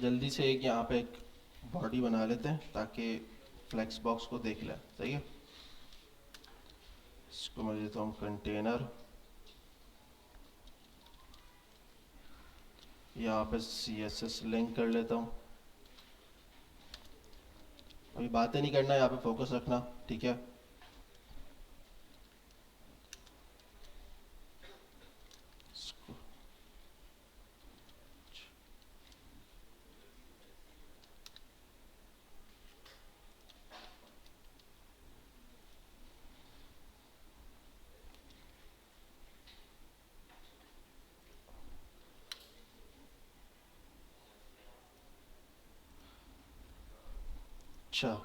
जल्दी से एक यहाँ पे एक बॉडी बना लेते हैं ताकि फ्लेक्स बॉक्स को देख लें। सही है, इसको मैं देता हूँ कंटेनर, यहाँ पे CSS लिंक कर लेता हूँ। अभी बातें नहीं करना, यहाँ पे फोकस रखना, ठीक है। इसको अच्छा,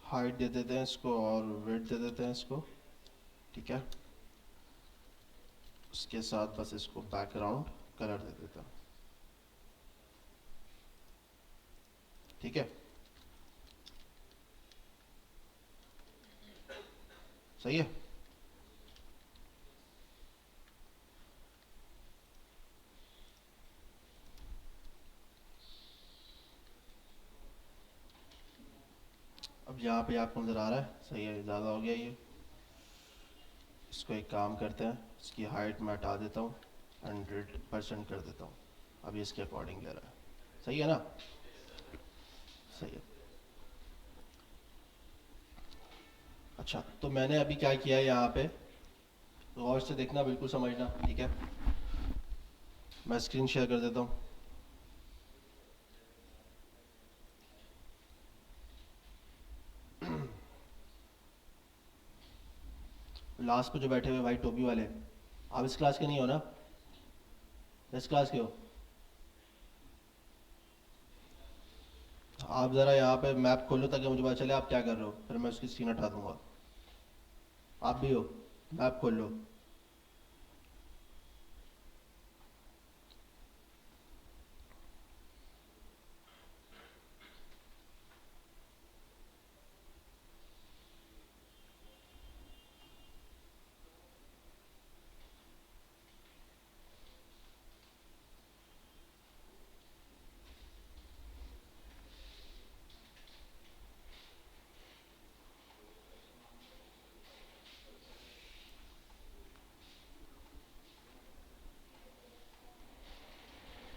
हाइट दे देते हैं इसको और वेट दे देते हैं इसको, ठीक है। उसके साथ बस इसको बैकग्राउंड कलर दे देता हूँ, ठीक है। सही है। अब यहाँ पे आपको नज़र आ रहा है, सही है, ज़्यादा हो गया ये। इसको एक काम करते हैं, इसकी हाइट मैं हटा देता हूँ, 100% कर देता हूँ। अब ये इसके अकॉर्डिंग ले रहा है, सही है ना। सही है। अच्छा, तो मैंने अभी क्या किया है यहाँ पे, गौर से देखना, बिल्कुल समझना, ठीक है। मैं स्क्रीन शेयर कर देता हूँ। लास्ट पे जो बैठे हुए भाई टोपी वाले, आप इस क्लास के नहीं हो ना? इस क्लास के हो? आप ज़रा यहाँ पे मैप खोलो ताकि मुझे पता चले आप क्या कर रहे हो, फिर मैं उसकी स्क्रीन हटा दूंगा। आप भी हो? मैप खोल लो।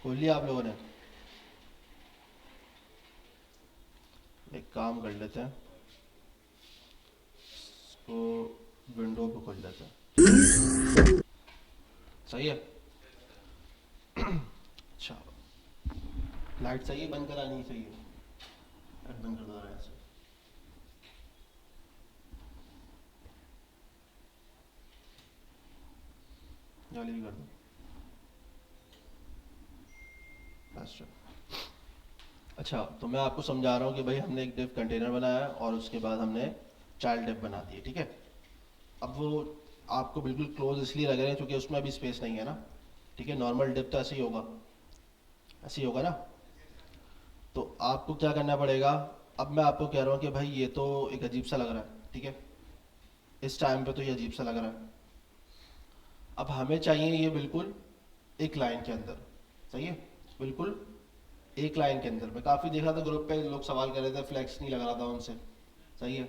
खोल लिया आप लोगों ने? एक काम कर लेते हैं, इसको विंडो पे खोल लेते हैं। सही है। अच्छा, लाइट सही है, बंद करानी सही है? लाइट बंद कर दो जरा ऐसे। जाली भी कर दो, फास्टर। अच्छा, तो मैं आपको समझा रहा हूँ कि भाई हमने एक डिव कंटेनर बनाया है और उसके बाद हमने चाइल्ड डिव बना दी है, ठीक है। अब वो आपको बिल्कुल क्लोज इसलिए लग रहे हैं क्योंकि उसमें अभी स्पेस नहीं है ना, ठीक है। नॉर्मल डिव तो ऐसे ही होगा, ऐसे ही होगा ना। तो आपको क्या करना पड़ेगा, अब मैं आपको कह रहा हूँ कि भाई ये तो एक अजीब सा लग रहा है, ठीक है। इस टाइम पे तो ये अजीब सा लग रहा है। अब हमें चाहिए ये बिल्कुल एक लाइन के अंदर, सही है, बिल्कुल एक लाइन के अंदर। मैं काफ़ी देख रहा था ग्रुप पे लोग सवाल कर रहे थे, फ्लैक्स नहीं लग रहा था उनसे, सही है।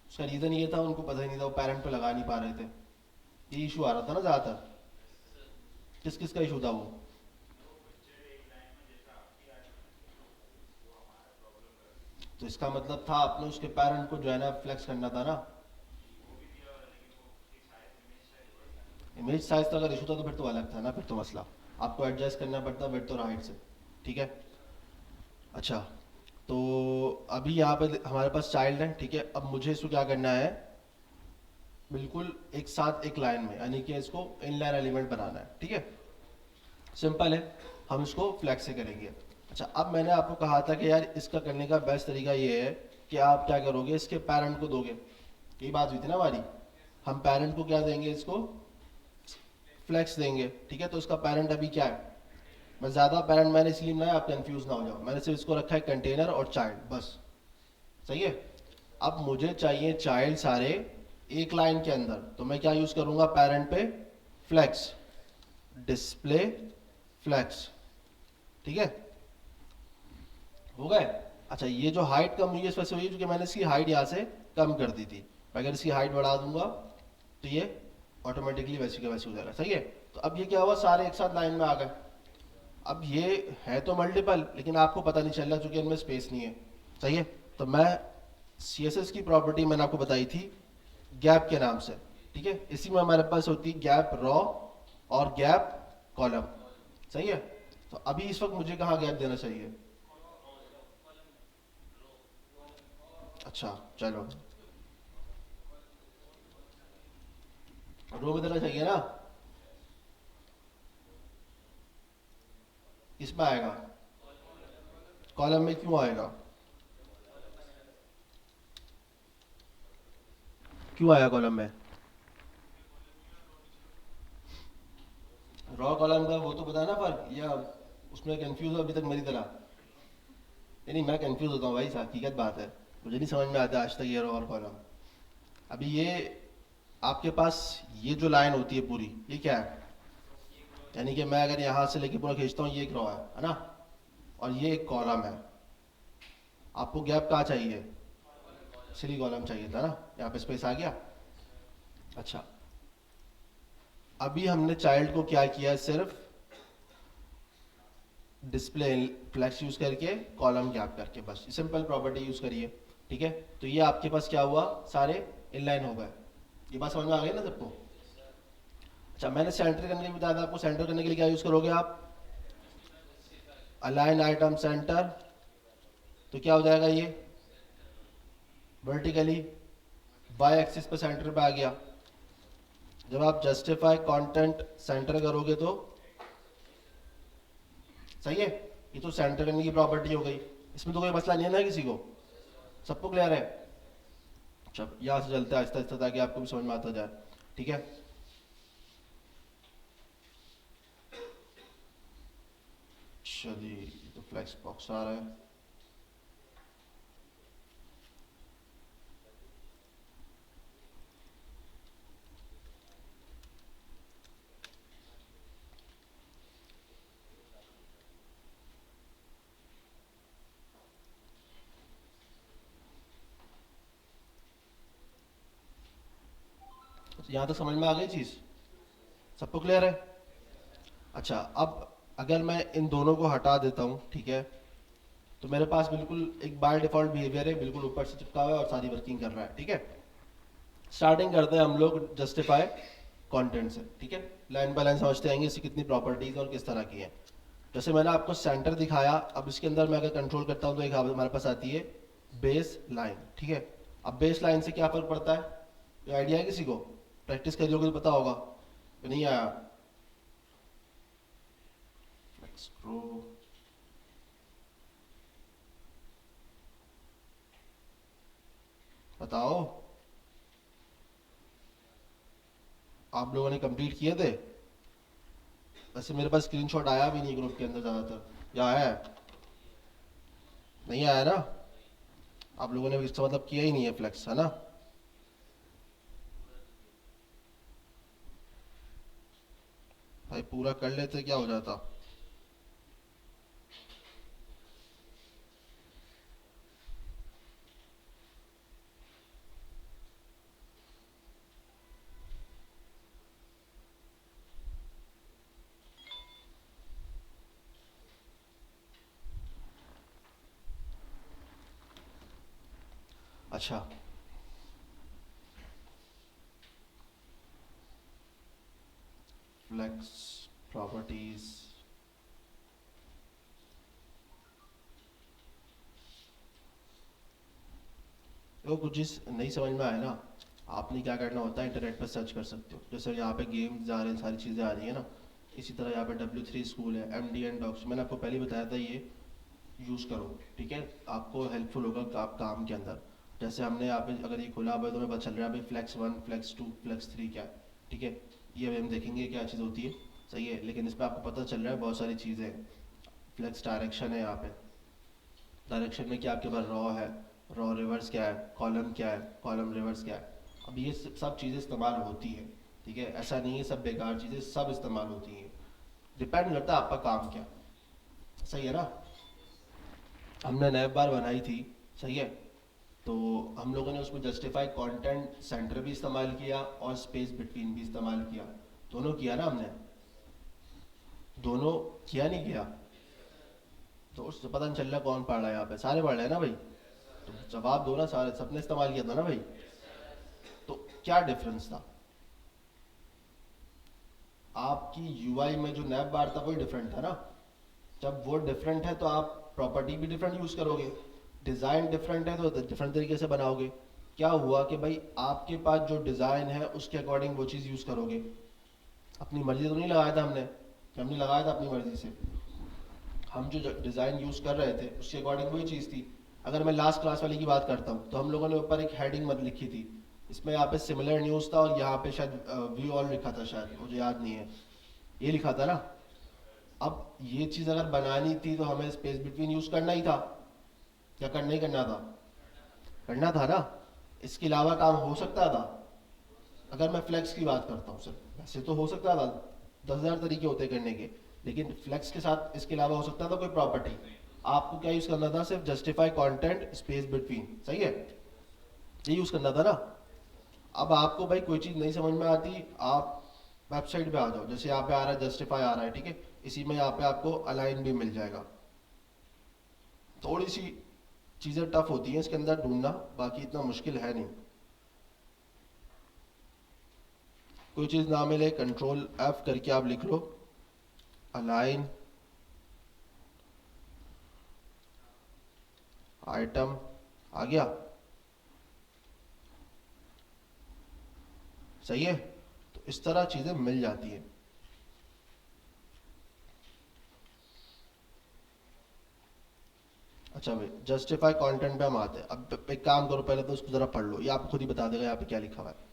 उसका रीज़न ये था उनको पता ही नहीं था, वो पेरेंट पे लगा नहीं पा रहे थे। ये इशू आ रहा था ना ज़्यादातर। किस किस का इशू था वो? तो इसका मतलब था आपने उसके पेरेंट को जो है ना फ्लैक्स करना था ना। इमेज साइज का अगर इशू था तो फिर तो अलग था ना, फिर तो मसला आपको एडजस्ट करना पड़ता विड्थ और हाइट से, ठीक है। अच्छा, तो अभी यहाँ पे हमारे पास चाइल्ड है, ठीक है। अब मुझे इसको क्या करना है, बिल्कुल एक साथ एक लाइन में, यानी कि इसको इनलाइन एलिमेंट बनाना है, ठीक है। सिंपल है, हम इसको फ्लैक्स से करेंगे। अच्छा, अब मैंने आपको कहा था कि यार इसका करने का बेस्ट तरीका ये है कि आप क्या करोगे, इसके पेरेंट को दोगे। यही बात हुई थी ना हमारी। हम पेरेंट को क्या देंगे, इसको फ्लेक्स देंगे, ठीक है। तो इसका पेरेंट अभी क्या है, मैं ज़्यादा पेरेंट मैंने इसलिए बनाया आप कंफ्यूज ना हो जाओ, मैंने सिर्फ इसको रखा है कंटेनर और चाइल्ड बस। सही है। अब मुझे चाहिए चाइल्ड सारे एक लाइन के अंदर, तो मैं क्या यूज़ करूँगा, पेरेंट पे फ्लेक्स, डिस्प्ले फ्लेक्स, ठीक है। हो गए। अच्छा, ये जो हाइट कम हुई है इस वजह से हुई है क्योंकि मैंने इसकी हाइट यहाँ से कम कर दी थी। अगर इसकी हाइट बढ़ा दूंगा तो ये ऑटोमेटिकली वैसे का वैसे हो जाएगा। सही है। तो अब ये क्या हुआ, सारे एक साथ लाइन में आ गए। अब ये है तो मल्टीपल, लेकिन आपको पता नहीं चल रहा क्योंकि इनमें स्पेस नहीं है। सही है। तो मैं CSS की प्रॉपर्टी मैंने आपको बताई थी गैप के नाम से, ठीक है। इसी में हमारे पास होती है गैप रॉ और गैप कॉलम। सही है। तो अभी इस वक्त मुझे कहाँ गैप देना चाहिए। अच्छा चलो, रो में देना चाहिए ना, इसमें आएगा, कॉलम में क्यों आएगा, क्यों आया कॉलम में। रॉ कॉलम का वो तो पता है ना फर्क, या उसमें कंफ्यूज हो अभी तक मेरी तरह। नहीं नहीं, मैं कंफ्यूज होता हूँ भाई, हकीकत बात है। मुझे नहीं समझ में आता आज तक ये रॉ और कॉलम। अभी ये आपके पास ये जो लाइन होती है पूरी, ये क्या है, यानी कि मैं अगर यहाँ से लेके पूरा खींचता हूँ, ये एक रॉ है ना, और ये एक कॉलम है। आपको गैप कहाँ चाहिए, सिली कॉलम चाहिए था ना, यहाँ पे स्पेस आ गया। अच्छा, अभी हमने चाइल्ड को क्या किया है, सिर्फ डिस्प्ले फ्लैक्स यूज करके कॉलम गैप करके, बस सिंपल प्रॉपर्टी यूज करिए, ठीक है। तो ये आपके पास क्या हुआ, सारे इनलाइन हो गए। ये बात समझ में आ गई ना सबको। अच्छा, मैंने सेंटर करने के लिए बताया था आपको, सेंटर करने के लिए क्या यूज करोगे आप, अलाइन आइटम सेंटर। तो क्या हो जाएगा ये, वर्टिकली बाय एक्सिस पे सेंटर पे आ गया। जब आप जस्टिफाई कंटेंट सेंटर करोगे तो सही है। ये तो सेंटर करने की प्रॉपर्टी हो गई, इसमें तो कोई मसला नहीं है ना किसी को, सबको क्लियर है। अच्छा, यहाँ से चलते हैं आहिस्ता आहिस्ता ताकि आपको भी समझ में आता जाए, ठीक है। चलिए, तो फ्लेक्स बॉक्स आ रहा है। यहाँ तक समझ में आ गई चीज़, सबको क्लियर है। अच्छा, अब अगर मैं इन दोनों को हटा देता हूँ, ठीक है, तो मेरे पास बिल्कुल एक बाय डिफॉल्ट बिहेवियर है, बिल्कुल ऊपर से चिपका हुआ है और सारी वर्किंग कर रहा है, ठीक है। स्टार्टिंग करते हैं हम लोग जस्टिफाई कंटेंट से, ठीक है। लाइन बाय लाइन समझते आएंगे इसकी कितनी प्रॉपर्टीज और किस तरह की है। जैसे मैंने आपको सेंटर दिखाया, अब इसके अंदर मैं अगर कंट्रोल करता हूँ तो एक हमारे पास आती है बेस लाइन, ठीक है। अब बेस लाइन से क्या फर्क पड़ता है, कोई आइडिया है किसी को, प्रैक्टिस कर लोगे तो पता होगा कि नहीं आया। बताओ, आप लोगों ने कंप्लीट किए थे। वैसे मेरे पास स्क्रीनशॉट आया भी नहीं ग्रुप के अंदर ज़्यादातर, या आया है, नहीं आया ना। आप लोगों ने इसका मतलब किया ही नहीं है फ्लेक्स, है ना। भाई पूरा कर लेते क्या हो जाता। अच्छा, फ्लेक्स प्रॉपर्टीज, देखो कुछ चीज़ नहीं समझ में आए ना, आपने क्या करना होता है, इंटरनेट पर सर्च कर सकते हो। जैसे यहाँ पे गेम्स आ रहे हैं, सारी चीज़ें आ रही है ना। इसी तरह यहाँ पे W3 स्कूल है, MDN डॉक्स, मैंने आपको पहले ही बताया था ये यूज़ करो, ठीक है, आपको हेल्पफुल होगा आप काम के अंदर। जैसे हमने यहाँ पे अगर ये खुला हुआ है तो हमें पता चल रहा है भाई फ्लेक्स 1 फ्लेक्स 2 फ्लेक्स 3 क्या है, ठीक है, ये अभी हम देखेंगे क्या चीज़ होती है, सही है, लेकिन इसमें आपको पता चल रहा है बहुत सारी चीज़ें हैं। फ्लेक्स डायरेक्शन है यहाँ पे, डायरेक्शन में क्या आपके पास रॉ है, रॉ रिवर्स क्या है, कॉलम क्या है, कॉलम रिवर्स क्या है। अब ये सब चीज़ें इस्तेमाल होती हैं, ठीक है, ऐसा नहीं है सब बेकार चीज़ें, सब इस्तेमाल होती हैं, डिपेंड करता है आपका काम क्या, सही है ना। हमने नैब बार बनाई थी, सही है, तो हम लोगों ने उसमें जस्टिफाई कंटेंट सेंटर भी इस्तेमाल किया और स्पेस बिटवीन भी इस्तेमाल किया, दोनों किया ना हमने, दोनों किया नहीं किया, तो उससे पता नहीं चल रहा कौन पढ़ रहा है यहाँ पे, सारे पढ़ रहे हैं ना भाई, तो जवाब दो ना, सारे सबने इस्तेमाल किया था ना भाई, तो क्या डिफरेंस था, आपकी यूआई में जो नैब बार था वही डिफरेंट था ना, जब वो डिफरेंट है तो आप प्रॉपर्टी भी डिफरेंट यूज़ करोगे, डिज़ाइन डिफरेंट है तो डिफरेंट तरीके से बनाओगे। क्या हुआ कि भाई आपके पास जो डिज़ाइन है उसके अकॉर्डिंग वो चीज़ यूज़ करोगे, अपनी मर्जी तो नहीं लगाया था हमने, कि हमने लगाया था अपनी मर्जी से, हम जो डिज़ाइन यूज़ कर रहे थे उसके अकॉर्डिंग वही चीज़ थी। अगर मैं लास्ट क्लास वाली की बात करता हूँ तो हम लोगों ने ऊपर एक हेडिंग मत लिखी थी, इसमें यहाँ पे सिमिलर न्यूज़ था और यहाँ पे शायद व्यू ऑल लिखा था, शायद मुझे याद नहीं है, ये लिखा था ना। अब ये चीज़ अगर बनानी थी तो हमें स्पेस बिटवीन यूज़ करना ही था, क्या करना ही करना था, करना था ना, इसके अलावा काम हो सकता था। अगर मैं फ्लेक्स की बात करता हूँ सर, वैसे तो हो सकता था, 10,000 तरीके होते करने के, लेकिन फ्लेक्स के साथ इसके अलावा हो सकता था कोई प्रॉपर्टी, आपको क्या यूज़ करना था, सिर्फ जस्टिफाई कंटेंट स्पेस बिटवीन, सही है, ये यूज़ करना था ना। अब आपको भाई कोई चीज़ नहीं समझ में आती, आप वेबसाइट पे आ जाओ, जैसे यहाँ पे आ रहा है जस्टिफाई आ रहा है, ठीक है, इसी में यहाँ पे आपको अलाइन भी मिल जाएगा। थोड़ी सी चीज़ें टफ होती हैं इसके अंदर ढूंढना, बाकी इतना मुश्किल है नहीं। कोई चीज़ ना मिले कंट्रोल एफ करके आप लिख लो अलाइन आइटम, आ गया, सही है, तो इस तरह चीज़ें मिल जाती हैं। अच्छा भाई जस्टिफाई कंटेंट पे हम आते हैं, अब एक काम करो पहले तो उसको ज़रा पढ़ लो, ये आपको खुद ही बता देगा यहाँ पे क्या लिखा हुआ है।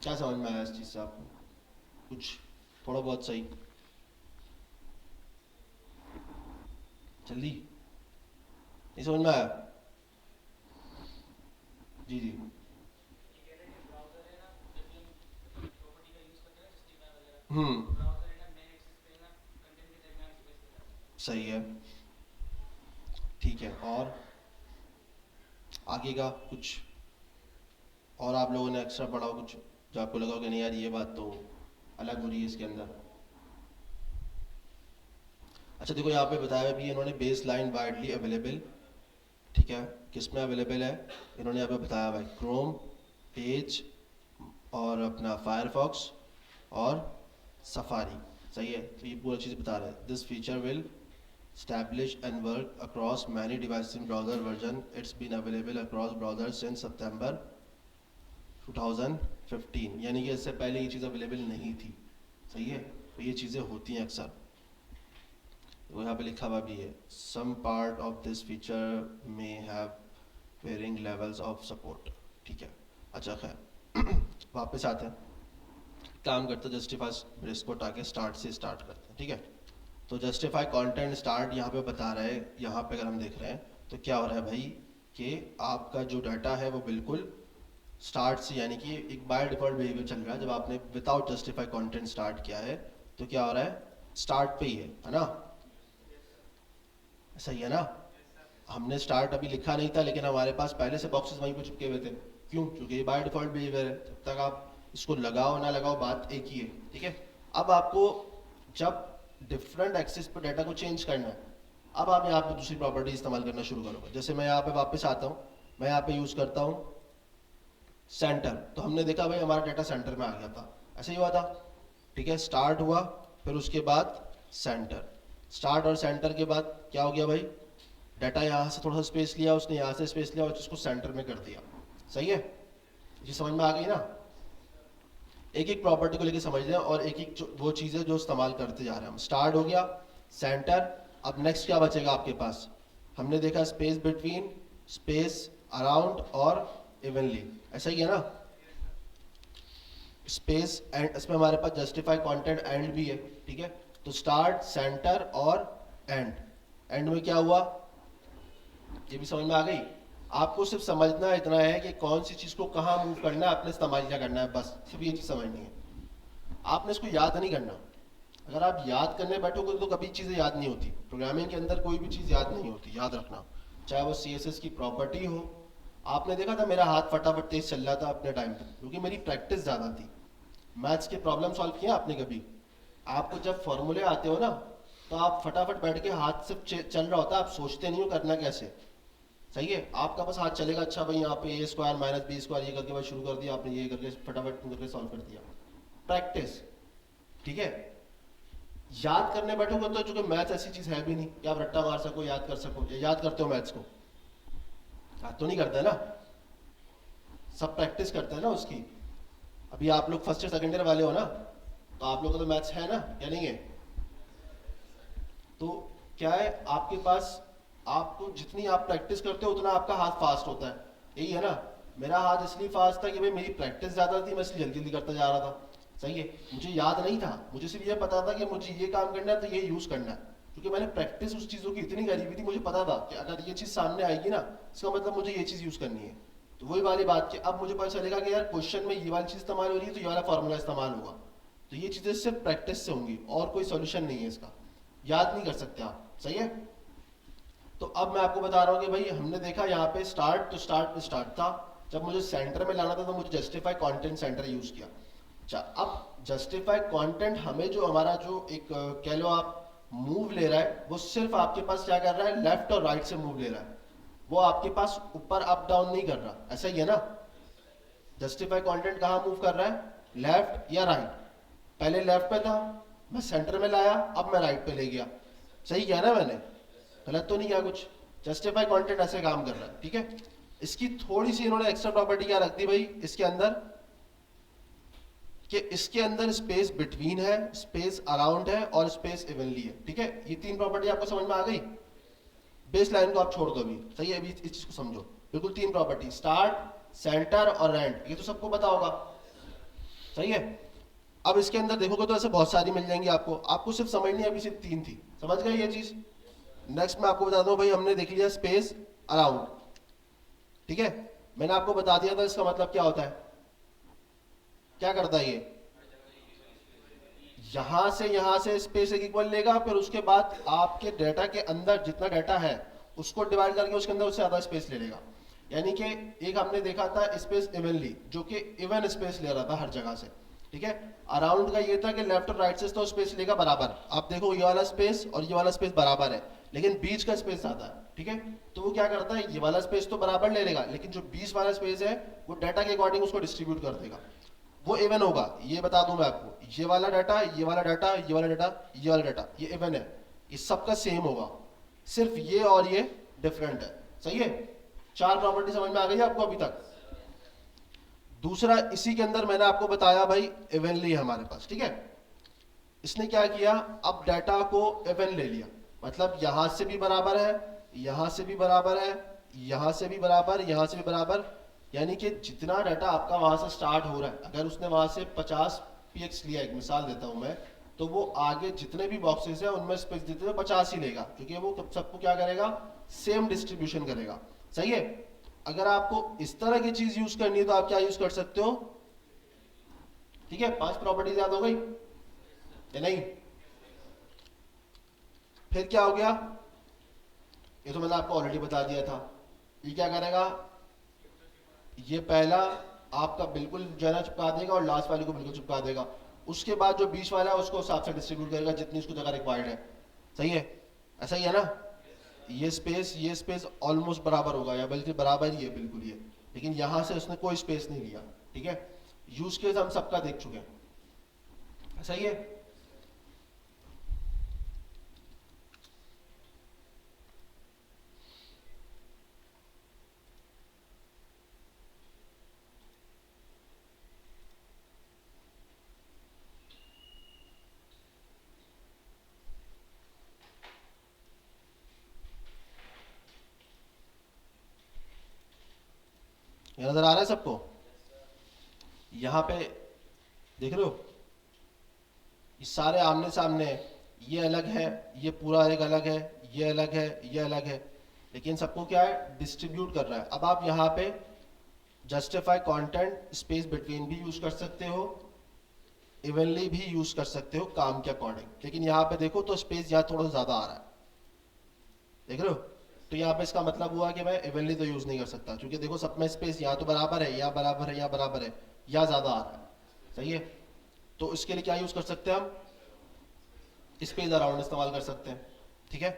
क्या समझ में आया इस चीज़ से आपको, कुछ थोड़ा बहुत सही, जल्दी नहीं समझ में आया, जी जी, हम्म, सही है, ठीक है, और आगे का कुछ और आप लोगों ने एक्स्ट्रा पढ़ा हो कुछ जो आपको लगा हो कि नहीं यार ये बात तो अलग हो रही है इसके अंदर। अच्छा देखो यहाँ पे बताया भी इन्होंने बेस लाइन वाइडली अवेलेबल, ठीक है, किस में अवेलेबल है, इन्होंने यहाँ पे बताया भाई क्रोम, पेज और अपना फायरफॉक्स और सफारी, सही है, तो ये पूरा चीज़ बता रहे हैं, this feature will establish and work across many devices in browser version, it's been available across browsers since September 2015, यानी कि इससे पहले ये चीज़ अवेलेबल नहीं थी, सही है, तो ये चीज़ें होती हैं अक्सर, तो यहाँ पे लिखा हुआ भी है some part of this feature may have varying levels of support, ठीक है। अच्छा खैर वापस आते हैं, काम करते जस्टिफाई इसको टाके स्टार्ट से स्टार्ट करते हैं, ठीक है, तो जस्टिफाई कंटेंट स्टार्ट यहाँ पे बता रहा है, यहाँ पे अगर हम देख रहे हैं तो क्या हो रहा है भाई कि आपका जो डाटा है वो बिल्कुल स्टार्ट से, यानी कि एक बाय डिफॉल्ट बिहेवियर चल रहा है, जब आपने विदाउट जस्टिफाई कंटेंट स्टार्ट किया है तो क्या हो रहा है, स्टार्ट पे ही है ना, सही है ना, हमने स्टार्ट अभी लिखा नहीं था लेकिन हमारे पास पहले से बॉक्सेस वहीं पे चिपके हुए थे, क्यों, क्योंकि ये बाय डिफॉल्ट बिहेवियर है, जब तक आप इसको लगाओ ना लगाओ बात एक ही है, ठीक है। अब आपको जब डिफरेंट एक्सेस पर डाटा को चेंज करना है, अब आप यहाँ पे दूसरी प्रॉपर्टी इस्तेमाल करना शुरू करोगे, जैसे मैं यहाँ पे वापस आता हूँ, मैं यहाँ पे यूज़ करता हूँ सेंटर, तो हमने देखा भाई हमारा डाटा सेंटर में आ गया था, ऐसे ही हुआ था, ठीक है, स्टार्ट हुआ फिर उसके बाद सेंटर, स्टार्ट और सेंटर के बाद क्या हो गया भाई, डाटा यहाँ से थोड़ा सा स्पेस लिया उसने, यहाँ से स्पेस लिया और इसको सेंटर में कर दिया। सही है, ये समझ में आ गई ना। एक एक प्रॉपर्टी को लेके समझ लें और एक एक वो चीज़ें जो इस्तेमाल करते जा रहे हैं हम। स्टार्ट हो गया, सेंटर, अब नेक्स्ट क्या बचेगा आपके पास, हमने देखा स्पेस बिटवीन, स्पेस अराउंड और इवनली, ऐसा ही है ना। स्पेस एंड, इसमें हमारे पास जस्टिफाई कंटेंट एंड भी है, ठीक है। तो स्टार्ट, सेंटर और एंड। एंड में क्या हुआ, ये भी समझ में आ गई। आपको सिर्फ समझना इतना है कि कौन सी चीज को कहाँ मूव करना है, अपने इस्तेमाल क्या करना है, बस सिर्फ ये चीज समझनी है। आपने इसको याद नहीं करना। अगर आप याद करने बैठोगे तो कभी चीजें याद नहीं होती। प्रोग्रामिंग के अंदर कोई भी चीज याद नहीं होती, याद रखना। चाहे वो CSS की प्रॉपर्टी हो, आपने देखा था मेरा हाथ फटाफट तेज चल रहा था अपने टाइम पर, क्योंकि मेरी प्रैक्टिस ज्यादा थी। मैथ्स के प्रॉब्लम सॉल्व किया आपने कभी? आपको जब फॉर्मूले आते हो ना, तो आप फटाफट बैठ के हाथ से चल रहा होता है, आप सोचते नहीं हो करना कैसे। सही है, आपका बस हाथ चलेगा, अच्छा भाई यहाँ पे A² - B² ये करके बस शुरू कर दिया आपने, ये करके फटाफट करके सॉल्व कर दिया। प्रैक्टिस, ठीक है। याद करने बैठोगे तो, चूंकि मैथ्स ऐसी चीज है भी नहीं कि आप रट्टा मार सको, याद कर सको। याद करते हो मैथ्स को? याद तो नहीं करते ना, सब प्रैक्टिस करते हैं ना उसकी। अभी आप लोग फर्स्ट ईयर सेकेंड ईयर वाले हो ना, तो आप लोगों को तो मैथ्स है ना, या नहीं है? तो क्या है आपके पास, आपको जितनी आप प्रैक्टिस करते हो उतना आपका हाथ फास्ट होता है, यही है ना। मेरा हाथ इसलिए फास्ट था कि भाई मेरी प्रैक्टिस ज्यादा थी, मैं इसलिए जल्दी जल्दी करता जा रहा था। सही है, मुझे याद नहीं था, मुझे सिर्फ ये पता था कि मुझे ये काम करना है तो ये यूज करना है, क्योंकि मैंने प्रैक्टिस उस चीजों की इतनी करी हुई थी। मुझे पता था कि अगर ये चीज सामने आएगी ना, इसका मतलब मुझे ये चीज यूज करनी है। तो वही वाली बात कि अब मुझे पता चलेगा कि यार क्वेश्चन में ये वाली चीज इस्तेमाल हो रही है तो ये वाला फॉर्मूला इस्तेमाल होगा। तो ये चीजें सिर्फ प्रैक्टिस से होंगी और कोई सोल्यूशन नहीं है इसका, याद नहीं कर सकते आप। सही है, तो अब मैं आपको बता रहा हूँ कि भाई हमने देखा यहाँ पे स्टार्ट, तो स्टार्ट में स्टार्ट था। जब मुझे सेंटर में लाना था तो मुझे जस्टिफाई कंटेंट सेंटर यूज किया। अच्छा, अब जस्टिफाई कंटेंट हमें जो हमारा जो एक कह लो आप मूव ले रहा है, वो सिर्फ आपके पास क्या कर रहा है, लेफ्ट और राइट से मूव ले रहा है। वो आपके पास ऊपर अप डाउन नहीं कर रहा, ऐसा ही है ना। जस्टिफाई कंटेंट कहाँ मूव कर रहा है, लेफ्ट या राइट। पहले लेफ्ट पे था, मैं सेंटर में लाया, अब मैं राइट पे ले गया। सही किया ना मैंने, गलत तो नहीं किया कुछ। जस्टिफाई कंटेंट ऐसे काम कर रहा है, ठीक है। इसकी थोड़ी सी इन्होंने एक्स्ट्रा प्रॉपर्टी क्या रख दी भाई इसके अंदर, कि इसके अंदर स्पेस बिटवीन है, स्पेस अराउंड है और स्पेस इवनली है, ठीक है। ये तीन प्रॉपर्टी आपको समझ में आ गई। बेस लाइन को आप छोड़ दो अभी, सही है। अभी इस चीज को समझो, बिल्कुल तीन प्रॉपर्टी, स्टार्ट, सेंटर और एंड, ये तो सबको पता होगा। सही है, अब इसके अंदर देखोगे तो ऐसे बहुत सारी मिल जाएंगी आपको, आपको सिर्फ समझनी है, अभी सिर्फ तीन थी, समझ गए ये चीज। नेक्स्ट मैं आपको बता दूं भाई, हमने देख लिया स्पेस अराउंड, ठीक है। मैंने आपको बता दिया था इसका मतलब क्या होता है, क्या करता है ये, यहां से स्पेस एक इक्वल लेगा, फिर उसके बाद आपके डाटा के अंदर जितना डाटा है उसको डिवाइड करके उसके अंदर उससे ज्यादा स्पेस ले लेगा। यानी कि एक हमने देखा था स्पेस इवनली, जो कि इवन स्पेस ले रहा था हर जगह से, ठीक है। अराउंड का ये था कि लेफ्ट और राइट से तो स्पेस लेगा बराबर। आप देखो ये वाला स्पेस और ये वाला स्पेस बराबर है, लेकिन बीच का स्पेस ज्यादा है, ठीक है। तो वो क्या करता है, ये वाला स्पेस तो बराबर ले लेगा, लेकिन जो बीच वाला स्पेस है वो डाटा के अकॉर्डिंग उसको डिस्ट्रीब्यूट कर देगा, वो इवन होगा। ये बता दूं मैं आपको, ये वाला डाटा, ये वाला डाटा, ये वाला डाटा, ये वाला डाटा, ये इवन है, ये सबका सेम होगा, सिर्फ ये और ये डिफरेंट है। सही है, चार प्रॉपर्टी समझ में आ गई है आपको अभी तक। दूसरा, इसी के अंदर मैंने आपको बताया भाई इवनली है हमारे पास, ठीक है। इसने क्या किया, अब डाटा को इवन ले लिया, मतलब यहां से भी बराबर है, यहां से भी बराबर है, यहां से भी बराबर, यहां से भी बराबर। यानी कि जितना डाटा आपका वहां से स्टार्ट हो रहा है, अगर उसने वहां से 50 px लिया, एक मिसाल देता हूं मैं, तो वो आगे जितने भी बॉक्सेस है उनमें स्पेस देते हुए 50 ही लेगा, क्योंकि वो सबको क्या करेगा, सेम डिस्ट्रीब्यूशन करेगा। सही है, अगर आपको इस तरह की चीज यूज करनी है तो आप क्या यूज कर सकते हो, ठीक है। 5 प्रॉपर्टीज याद हो गई या नहीं? फिर क्या हो गया, ये तो मैंने आपको ऑलरेडी बता दिया था। ये क्या करेगा, ये पहला आपका बिल्कुल जो है ना चिपका देगा और लास्ट वाले को बिल्कुल चिपका देगा। उसके बाद जो बीच वाला है उसको हिसाब से डिस्ट्रीब्यूट करेगा जितनी उसको जगह रिक्वायर्ड है। सही है, ऐसा ही है ना। ये स्पेस ऑलमोस्ट बराबर होगा, या बल्कि बराबर ही है बिल्कुल ये, लेकिन यहां से उसने कोई स्पेस नहीं लिया, ठीक है। यूज केस हम सबका देख चुके हैं, सही है। ये नजर आ रहा है सबको? यहाँ पे देख रहे हो, ये सारे आमने सामने है, ये अलग है, ये पूरा एक अलग है, ये अलग है, ये अलग है, लेकिन सबको क्या है, डिस्ट्रीब्यूट कर रहा है। अब आप यहाँ पे जस्टिफाई कंटेंट स्पेस बिटवीन भी यूज कर सकते हो, इवनली भी यूज कर सकते हो काम के अकॉर्डिंग, लेकिन यहाँ पे देखो तो स्पेस यहाँ थोड़ा ज्यादा आ रहा है, देख रहे हो? तो यहाँ पे इसका मतलब हुआ कि मैं इवनली तो यूज नहीं कर सकता, क्योंकि देखो सब में स्पेस यहाँ तो बराबर है, यहाँ बराबर है, यहाँ बराबर है, यहाँ ज्यादा आ रहा है, सही है? तो इसके लिए क्या यूज कर सकते हैं हम, स्पेस अराउंड इस्तेमाल कर सकते हैं, ठीक है?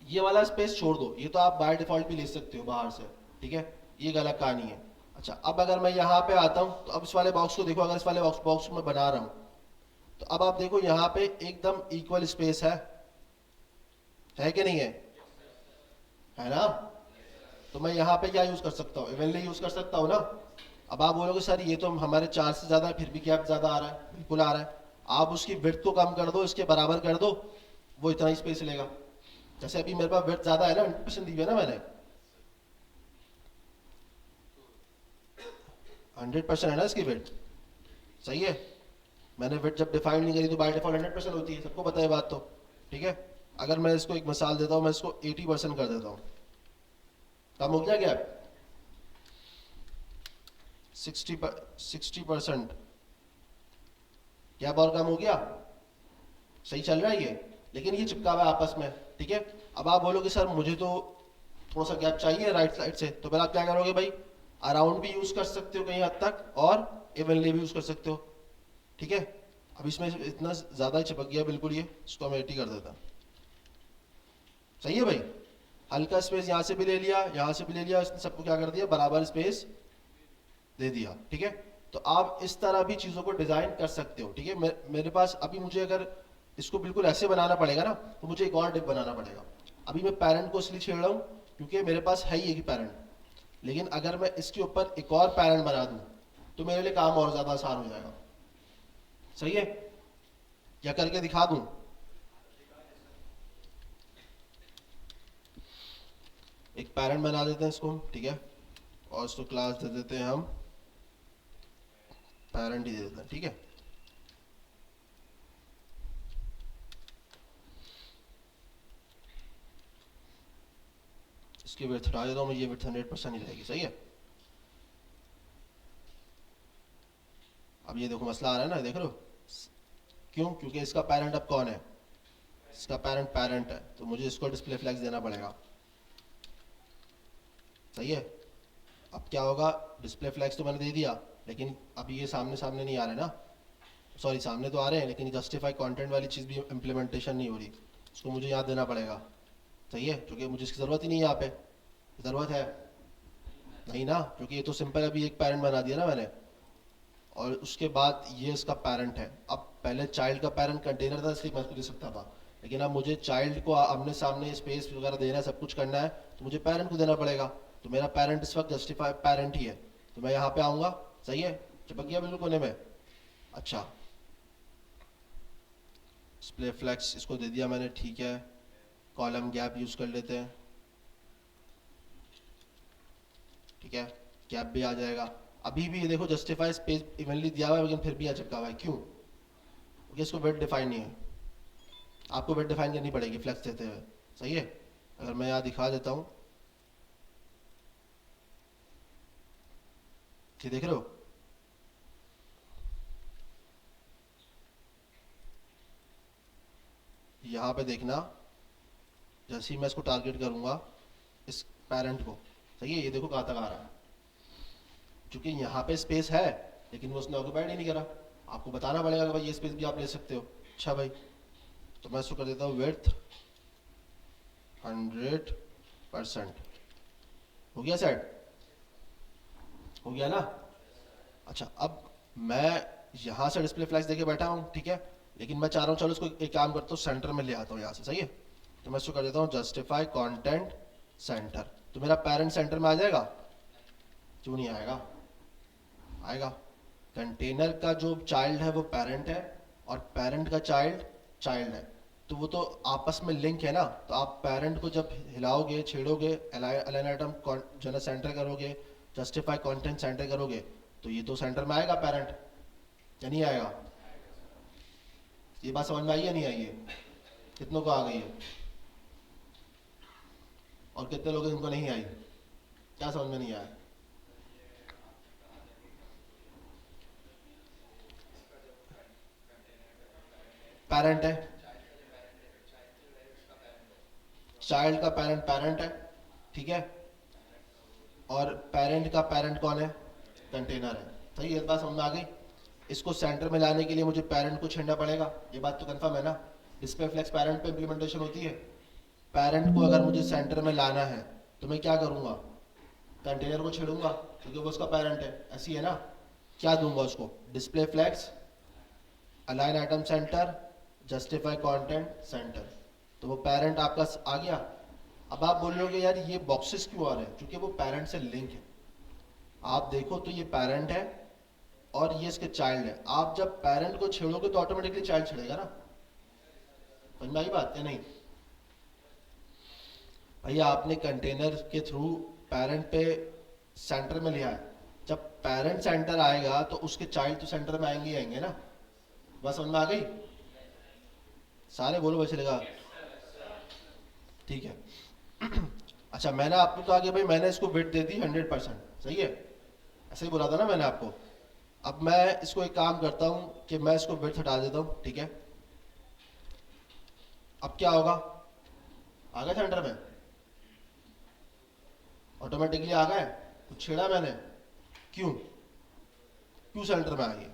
ये वाला स्पेस छोड़ दो, ये तो आप बाय डिफॉल्ट भी ले सकते हो बाहर से, ठीक है? ये गलत कहानी है। अच्छा, अब अगर मैं यहाँ पे आता हूँ तो अब इस वाले बॉक्स को देखो, अगर इस वाले बॉक्स को मैं बना रहा हूँ तो अब आप देखो यहाँ पे एकदम इक्वल स्पेस है कि नहीं है ना? तो मैं यहाँ पे क्या यूज कर सकता हूँ, इवनली यूज कर सकता हूँ ना? अब आप बोलोगे सर ये तो हमारे 4 से ज्यादा है, फिर भी गैप ज्यादा आ रहा है, बिल्कुल आ रहा है। आप उसकी विड्थ को कम कर दो, इसके बराबर कर दो, वो इतना ही स्पेस लेगा। जैसे अभी मेरे पास विड्थ ज्यादा है ना, 100% दी हुई है ना मैंने, 100% है ना इसकी विड्थ, सही है? मैंने विड्थ जब डिफाइन नहीं करी तो बाय डिफॉल्ट 100% होती है, सबको पता है बात तो, ठीक है? अगर मैं इसको एक मिसाल देता हूँ, मैं इसको 80% कर देता हूँ, कम हो गया गैप? 60% गैप और कम हो गया, सही चल रहा है ये, लेकिन ये चिपका हुआ है आपस में, ठीक है? अब आप बोलोगे सर मुझे तो थोड़ा सा गैप चाहिए राइट साइड से, तो फिर आप क्या करोगे भाई, अराउंड भी यूज कर सकते हो कहीं हद तक, और इवनली भी यूज कर सकते हो, ठीक है? अब इसमें इतना ज्यादा ही चिपक गया बिल्कुल, ये इसको मैं 80 कर देता, सही है भाई? हल्का स्पेस यहाँ से भी ले लिया, यहाँ से भी ले लिया, इसने सबको क्या कर दिया, बराबर स्पेस दे दिया, ठीक है? तो आप इस तरह भी चीजों को डिजाइन कर सकते हो, ठीक है? मेरे पास अभी मुझे अगर इसको बिल्कुल ऐसे बनाना पड़ेगा ना, तो मुझे एक और डिप बनाना पड़ेगा। अभी मैं पैरेंट को इसलिए छेड़ रहा हूँ क्योंकि मेरे पास है ही एक पैरेंट, लेकिन अगर मैं इसके ऊपर एक और पैरेंट बना दूं तो मेरे लिए काम और ज्यादा आसान हो जाएगा, सही है? या करके दिखा दूं? एक पैरेंट बना देते हैं इसको, ठीक है? और इसको क्लास दे देते हैं हम, पैरेंट ही दे देते हैं, ठीक है? इसकी विड्थ हटा देता हूँ मैं, ये विड्थ 100% ही रहेगी, सही है? अब ये देखो मसला आ रहा है ना, देख रहे हो? क्यों? क्योंकि इसका पैरेंट अब कौन है, इसका पैरेंट है, तो मुझे इसको डिस्प्ले फ्लैग्स देना पड़ेगा, सही है? अब क्या होगा, डिस्प्ले फ्लैग्स तो मैंने दे दिया, लेकिन अभी ये सामने सामने नहीं आ रहे ना, सॉरी सामने तो आ रहे हैं, लेकिन जस्टिफाई कंटेंट वाली चीज़ भी इम्प्लीमेंटेशन नहीं हो रही, उसको मुझे याद देना पड़ेगा, सही है? क्योंकि मुझे इसकी ज़रूरत ही नहीं है, यहाँ पे ज़रूरत है नहीं ना, क्योंकि ये तो सिंपल अभी एक पैरेंट बना दिया ना मैंने, और उसके बाद ये इसका पैरेंट है। अब पहले चाइल्ड का पैरेंट कंटेनर था, इसलिए मैं इसको दे सकता था, लेकिन अब मुझे चाइल्ड को आमने सामने स्पेस वगैरह देना है, सब कुछ करना है, तो मुझे पैरेंट को देना पड़ेगा। तो मेरा पैरेंट इस वक्त जस्टिफाई पैरेंट ही है, तो मैं यहाँ पे आऊँगा, सही है? चिपक गया बिल्कुल कोने में। अच्छा, डिस्प्ले फ्लैक्स इसको दे दिया मैंने, ठीक है? कॉलम गैप यूज़ कर लेते हैं, ठीक है? गैप भी आ जाएगा। अभी भी ये देखो जस्टिफाई स्पेस इवनली दिया हुआ है, लेकिन फिर भी यहाँ चिपका हुआ है, क्यों? क्योंकि इसको वेट डिफाइन नहीं है, आपको वेट डिफाइन करनी पड़ेगी फ्लैक्स देते हुए, सही है? अगर मैं यहाँ दिखा देता हूँ, ये देख रहे हो? यहाँ पे देखना, जैसे ही मैं इसको टारगेट करूंगा इस पैरेंट को, सही है? ये देखो कहाँ तक आ रहा है, क्योंकि यहाँ पे स्पेस है, लेकिन वो उसने ऑक्यूपाइड ही नहीं करा। आपको बताना पड़ेगा कि भाई ये स्पेस भी आप ले सकते हो। अच्छा भाई, तो मैं इसको कर देता हूँ विड्थ 100%, हो गया सेट? हो गया ना? अच्छा, अब मैं यहाँ से डिस्प्ले फ्लैग्स देके बैठा हूँ, ठीक है? लेकिन मैं चाह रहा हूँ चलो इसको एक काम करता हूँ, सेंटर में ले आता हूँ यहाँ से, सही है? तो मैं इसको कर देता हूँ जस्टिफाई कंटेंट सेंटर, तो मेरा पैरेंट सेंटर में आ जाएगा? क्यों नहीं आएगा? आएगा। कंटेनर का जो चाइल्ड है वो पैरेंट है, और पैरेंट का चाइल्ड चाइल्ड है, तो वो तो आपस में लिंक है ना। तो आप पैरेंट को जब हिलाओगे, छेड़ोगे, अलाइन आइटम जो है सेंटर करोगे, जस्टिफाई कंटेंट सेंटर करोगे तो ये तो सेंटर में आएगा पेरेंट, या नहीं आएगा? ये बात समझ में आई या नहीं आई है? कितनों को आ गई है और कितने लोग इनको नहीं आई? क्या समझ में नहीं आया? पेरेंट है, चाइल्ड का पेरेंट पेरेंट है, ठीक है, और पेरेंट का पेरेंट कौन है? कंटेनर है। सही है, बात समझ में आ गई? इसको सेंटर में लाने के लिए मुझे पेरेंट को छेड़ना पड़ेगा, ये बात तो कंफर्म है ना? डिस्प्ले फ्लेक्स पेरेंट पे इंप्लीमेंटेशन होती है। पेरेंट को अगर मुझे सेंटर में लाना है तो मैं क्या करूंगा? कंटेनर को छेड़ूंगा क्योंकि वो उसका पेरेंट है, ऐसी है ना? क्या दूंगा उसको? Display flex, align item center, justify content center, तो वो पेरेंट आपका आ गया। अब आप बोलोगे यार ये बॉक्सेस क्यों आ रहे हैं? क्योंकि वो पेरेंट से लिंक है। आप देखो तो ये पेरेंट है और ये इसके चाइल्ड है। आप जब पेरेंट को छेड़ोगे तो ऑटोमेटिकली चाइल्ड छेड़ेगा ना? समझ में आई बात या नहीं? भैया आपने कंटेनर के थ्रू पेरेंट पे सेंटर में लिया है, जब पेरेंट सेंटर आएगा तो उसके चाइल्ड तो सेंटर में आएंगे ही आएंगे ना? बस समझ में आ गई? सारे बोलो भाई, चलेगा? ठीक है। अच्छा, मैंने आपको कहा कि भाई मैंने इसको विड्थ दे दी 100%, सही है? ऐसे ही बोला था ना मैंने आपको। अब मैं इसको एक काम करता हूं कि मैं इसको विड्थ हटा देता हूं, ठीक है? अब क्या होगा? आ गया सेंटर में? ऑटोमेटिकली आ गए? कुछ छेड़ा मैंने? क्यों क्यों सेंटर में आ गया?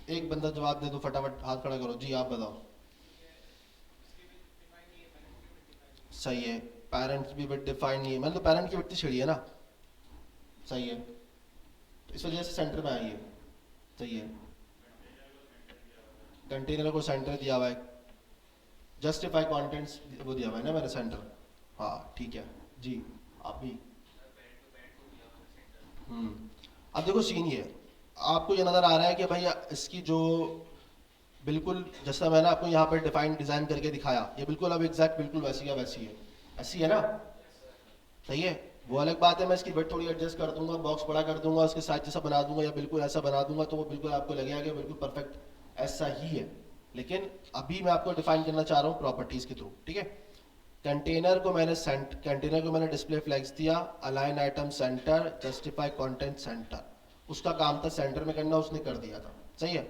एक बंदा जवाब दे दो, फटाफट हाथ खड़ा करो जी, आप बताओ। सही है, पेरेंट्स भी विड्थ डिफाइन नहीं है, मैंने तो पेरेंट की विड्थ छेड़ी है ना? सही है, तो इस वजह से सेंटर में आई है। सही है, कंटेनर को सेंटर दिया हुआ है, जस्टिफाई कंटेंट्स वो दिया हुआ है ना मेरा सेंटर। हाँ ठीक है जी, आप भी। अब देखो सीन ये है, आपको ये नज़र आ रहा है कि भाई इसकी जो बिल्कुल जैसा मैंने आपको यहाँ पे डिफाइन डिज़ाइन करके दिखाया, ये बिल्कुल अब एग्जैक्ट बिल्कुल वैसी का वैसी है, ऐसी है ना? सही है। वो अलग बात है मैं इसकी वेट थोड़ी एडजस्ट कर दूंगा, बॉक्स बड़ा कर दूंगा, उसके साइज जैसा बना दूंगा या बिल्कुल ऐसा बना दूंगा तो वो बिल्कुल आपको लगेगा कि बिल्कुल परफेक्ट ऐसा ही है। लेकिन अभी मैं आपको डिफाइन करना चाह रहा हूँ प्रॉपर्टीज के थ्रू, ठीक है? कंटेनर को मैंने डिस्प्ले फ्लैग्स दिया, align item center, justify content centre, उसका काम था सेंटर में करना, उसने कर दिया था। सही है।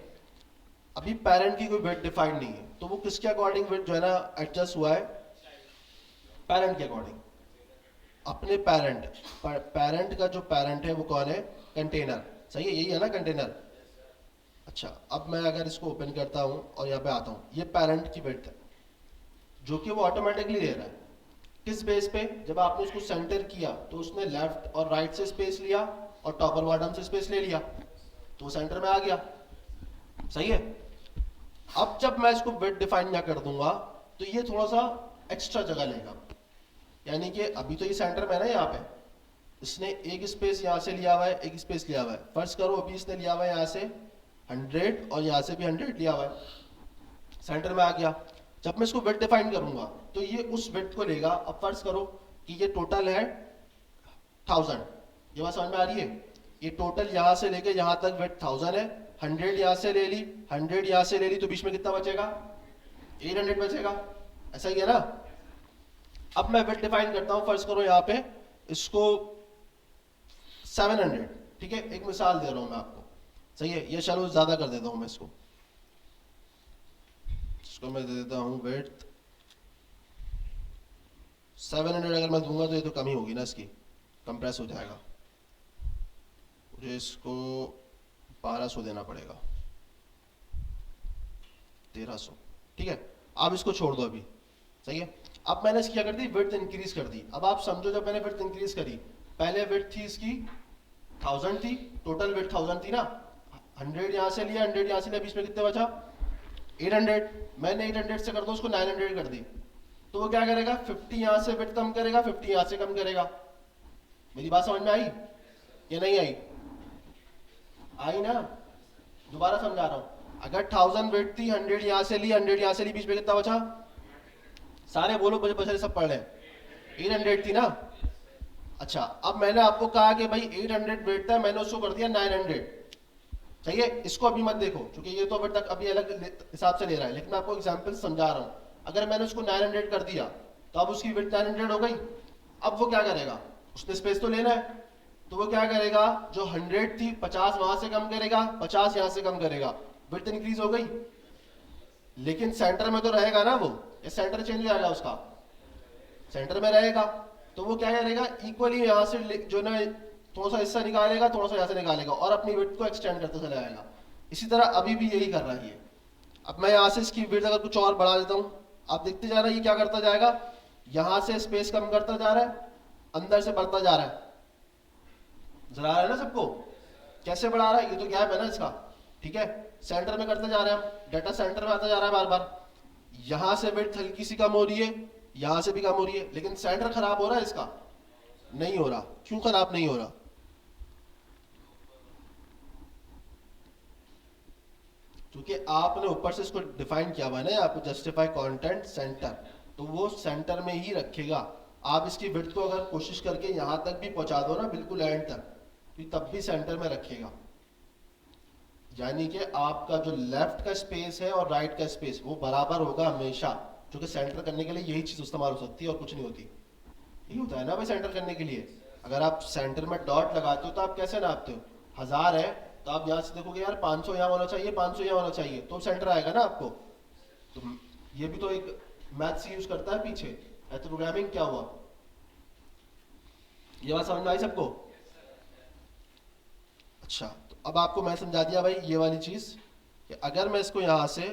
अभी पेरेंट की कोई वेट डिफाइंड नहीं है, तो वो किसके अकॉर्डिंग वेट जो है ना एडजस्ट हुआ है? पेरेंट के अकॉर्डिंग, अपने पेरेंट। पेरेंट का जो पेरेंट है वो कौन है? कंटेनर। सही है, यही है ना कंटेनर? अच्छा, अब मैं अगर इसको ओपन करता हूँ और यहाँ पे आता हूँ, ये पेरेंट की वेट है जो कि वो ऑटोमेटिकली ले रहा है। किस बेस पे? जब आपने उसको सेंटर किया तो उसने लेफ्ट और राइट से स्पेस लिया और टॉप और बॉटम से स्पेस ले लिया, तो वो सेंटर में आ गया। सही है। अब जब मैं इसको वेट डिफाइन ना कर दूंगा तो ये थोड़ा सा एक्स्ट्रा जगह लेगा, यानी कि अभी तो ये सेंटर में है ना, यहाँ पे इसने एक स्पेस यहाँ से लिया हुआ है, एक स्पेस लिया हुआ है। फर्ज करो अभी इसने लिया हुआ है यहाँ से 100 और यहाँ से भी 100 लिया हुआ है, सेंटर में आ गया। जब मैं इसको वेट डिफाइन करूंगा तो ये उस वेट को लेगा। अब फर्ज करो कि ये टोटल है 1000, ये बात समझ में आ रही है? ये टोटल यहाँ से लेके यहाँ तक वेट 1000 है, 100 यहाँ से ले ली, 100 यहाँ से ले ली, तो बीच में कितना बचेगा? 800 बचेगा, ऐसा ही है ना? अब मैं वेट डिफाइन करता हूं, फर्ज करो यहाँ पे इसको 700, ठीक है? एक मिसाल दे रहा हूं मैं आपको, सही है? ये चलो ज्यादा कर देता हूं मैं इसको मैं दे देता हूं वेट 700। अगर मैं दूंगा तो ये तो कमी होगी ना, इसकी कंप्रेस हो जाएगा, मुझे इसको 1200 देना पड़ेगा, 1300, ठीक है? आप इसको छोड़ दो अभी, सही है? अब मैंने इसकी क्या कर दी? विड्थ इंक्रीज कर दी। अब आप समझो जब मैंने विड्थ इंक्रीज करी, पहले विड्थ थी इसकी 1000 थी, टोटल विड्थ 1000 थी ना, 100 यहाँ से लिया, 100 यहाँ से लिया, बीच में कितने बचा? 800। मैंने 800 से कर दो उसको 900 कर दी, तो वो क्या करेगा? 50 यहाँ से विड्थ कम करेगा, 50 यहाँ से कम करेगा। मेरी बात समझ में आई या नहीं आई? आई ना? दोबारा समझा रहा हूं, अगर 1000 विड्थ थी, 100 यहाँ से ली, 100 यहाँ से ली, बीच में कितना बचा? सारे बोलो, मुझे बचे सब पढ़ रहे हैं। 800 थी ना। अच्छा, अब मैंने आपको कहा कि भाई 800 वेट था, मैंने उसको कर दिया 900। सही है, इसको अभी मत देखो क्योंकि ये तो अभी तक अभी अलग हिसाब से ले रहा है, लेकिन मैं आपको एग्जांपल समझा रहा हूँ। अगर मैंने उसको 900 कर दिया तो अब उसकी विड्थ 900 हो गई। अब वो क्या करेगा, उसने स्पेस तो लेना है, तो वो क्या करेगा, जो 100 थी 50 वहां से कम करेगा, 50 यहां से कम करेगा, विड्थ इंक्रीज हो गई। लेकिन सेंटर में तो रहेगा ना वो, ये सेंटर चेंज हो जाएगा उसका, सेंटर में रहेगा। तो वो क्या करेगा, इक्वली यहाँ से जो ना थोड़ा सा हिस्सा निकालेगा, थोड़ा सा यहाँ से निकालेगा और अपनी विड्थ को एक्सटेंड करते चला जाएगा। इसी तरह अभी भी यही कर रहा है ये। अब मैं यहाँ से इसकी विड्थ अगर कुछ और बढ़ा देता हूँ, आप देखते जा रहा है ये क्या करता जाएगा, यहाँ से स्पेस कम करता जा रहा है, अंदर से बढ़ता जा रहा है। जरा रहा है ना सबको, कैसे बढ़ा रहा है, ये तो गैप है ना इसका। ठीक है, सेंटर में करते जा रहे हैं हम, डाटा सेंटर में आता जा रहा है बार बार। यहां से विड्थ हल्की सी कम हो रही है, यहां से भी कम हो रही है, लेकिन सेंटर खराब हो रहा है इसका, नहीं हो रहा। क्यों खराब नहीं हो रहा, क्योंकि आपने ऊपर से इसको डिफाइन किया हुआ है ना, आपको जस्टिफाई कंटेंट सेंटर, तो वो सेंटर में ही रखेगा। आप इसकी विड्थ को अगर कोशिश करके यहां तक भी पहुंचा दो ना, बिल्कुल एंड तक, तो तब भी सेंटर में रखेगा। यानी कि आपका जो लेफ्ट का स्पेस है और राइट का स्पेस वो बराबर होगा हमेशा, जो कि सेंटर करने के लिए यही चीज इस्तेमाल हो सकती है और कुछ नहीं होती। यही होता है ना भाई सेंटर करने के लिए। अगर आप सेंटर में डॉट लगाते हो तो आप कैसे नापते हो, 1000 है तो आप यहाँ से देखोगे यार 500 यहाँ होना चाहिए, 500 यहाँ होना चाहिए, तो सेंटर आएगा ना आपको। तो ये भी तो एक मैथ्स यूज करता है पीछे, तो प्रोग्रामिंग क्या हुआ। ये बात समझ में आई सबको। अच्छा, तो अब आपको मैं समझा दिया भाई ये वाली चीज, कि अगर मैं इसको यहां से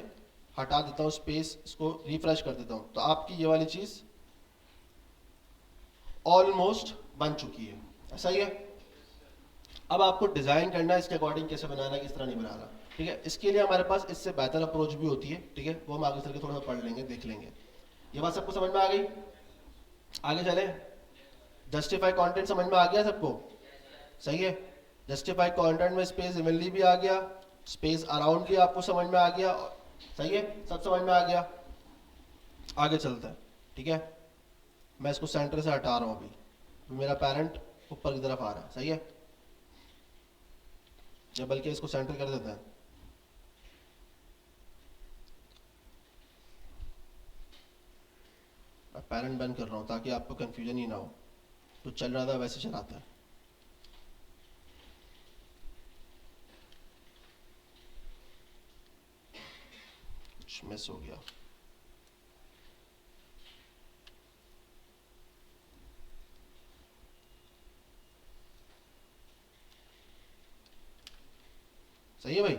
हटा देता हूं स्पेस, इसको रिफ्रेश कर देता हूं, तो आपकी ये वाली चीज ऑलमोस्ट बन चुकी है। ऐसा ही है। अब आपको डिजाइन करना है इसके अकॉर्डिंग, कैसे बनाना है किस तरह नहीं बनाना। ठीक है, इसके लिए हमारे पास इससे बेहतर अप्रोच भी होती है। ठीक है, वो हम आगे चल के थोड़ा सा पढ़ लेंगे, देख लेंगे। ये बात सबको समझ में आ गई, आगे चले। जस्टिफाई कंटेंट समझ में आ गया सबको, सही है। जस्टिफाई कंटेंट में स्पेस इवनली भी आ गया, स्पेस अराउंड भी आपको समझ में आ गया, सही है, सब समझ में आ गया। आगे चलते हैं। ठीक है, मैं इसको सेंटर से हटा रहा हूं अभी, मेरा पेरेंट ऊपर की तरफ आ रहा है, सही है, या बल्कि इसको सेंटर कर देते हैं। मैं पेरेंट बंद कर रहा हूं ताकि आपको कंफ्यूजन ही ना हो, तो चल रहा था वैसे चलाता है। कुछ मिस हो गया, सही है भाई।